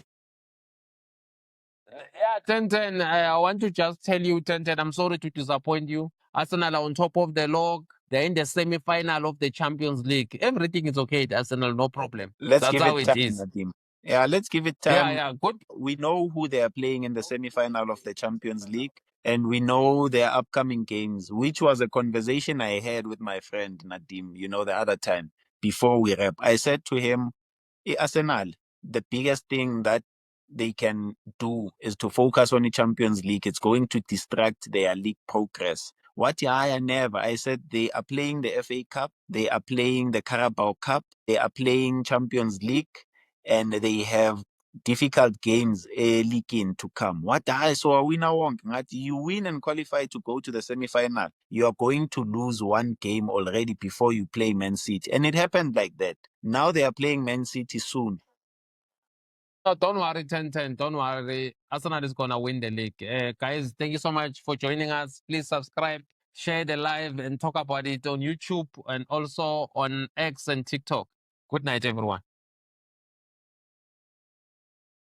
Yeah, 10-10. I want to just tell you, 10-10, I'm sorry to disappoint you. Arsenal are on top of the log. They're in the semi-final of the Champions League. Everything is okay at Arsenal, no problem. Let's That's give how it it time, is. Nadim. Yeah, let's give it time. Yeah, good. We know who they are playing in the semi-final of the Champions League, and we know their upcoming games, which was a conversation I had with my friend Nadim, the other time before we wrap. I said to him, Arsenal, the biggest thing that they can do is to focus on the Champions League. It's going to distract their league progress. What I never. I said they are playing the FA Cup, they are playing the Carabao Cup, they are playing Champions League, and they have difficult games league in to come. What I saw a winner won't. You win and qualify to go to the semi-final. You are going to lose one game already before you play Man City. And it happened like that. Now they are playing Man City soon. Oh, don't worry, 10-10. Don't worry. Arsenal is going to win the league. Guys, thank you so much for joining us. Please subscribe, share the live, and talk about it on YouTube and also on X and TikTok. Good night, everyone.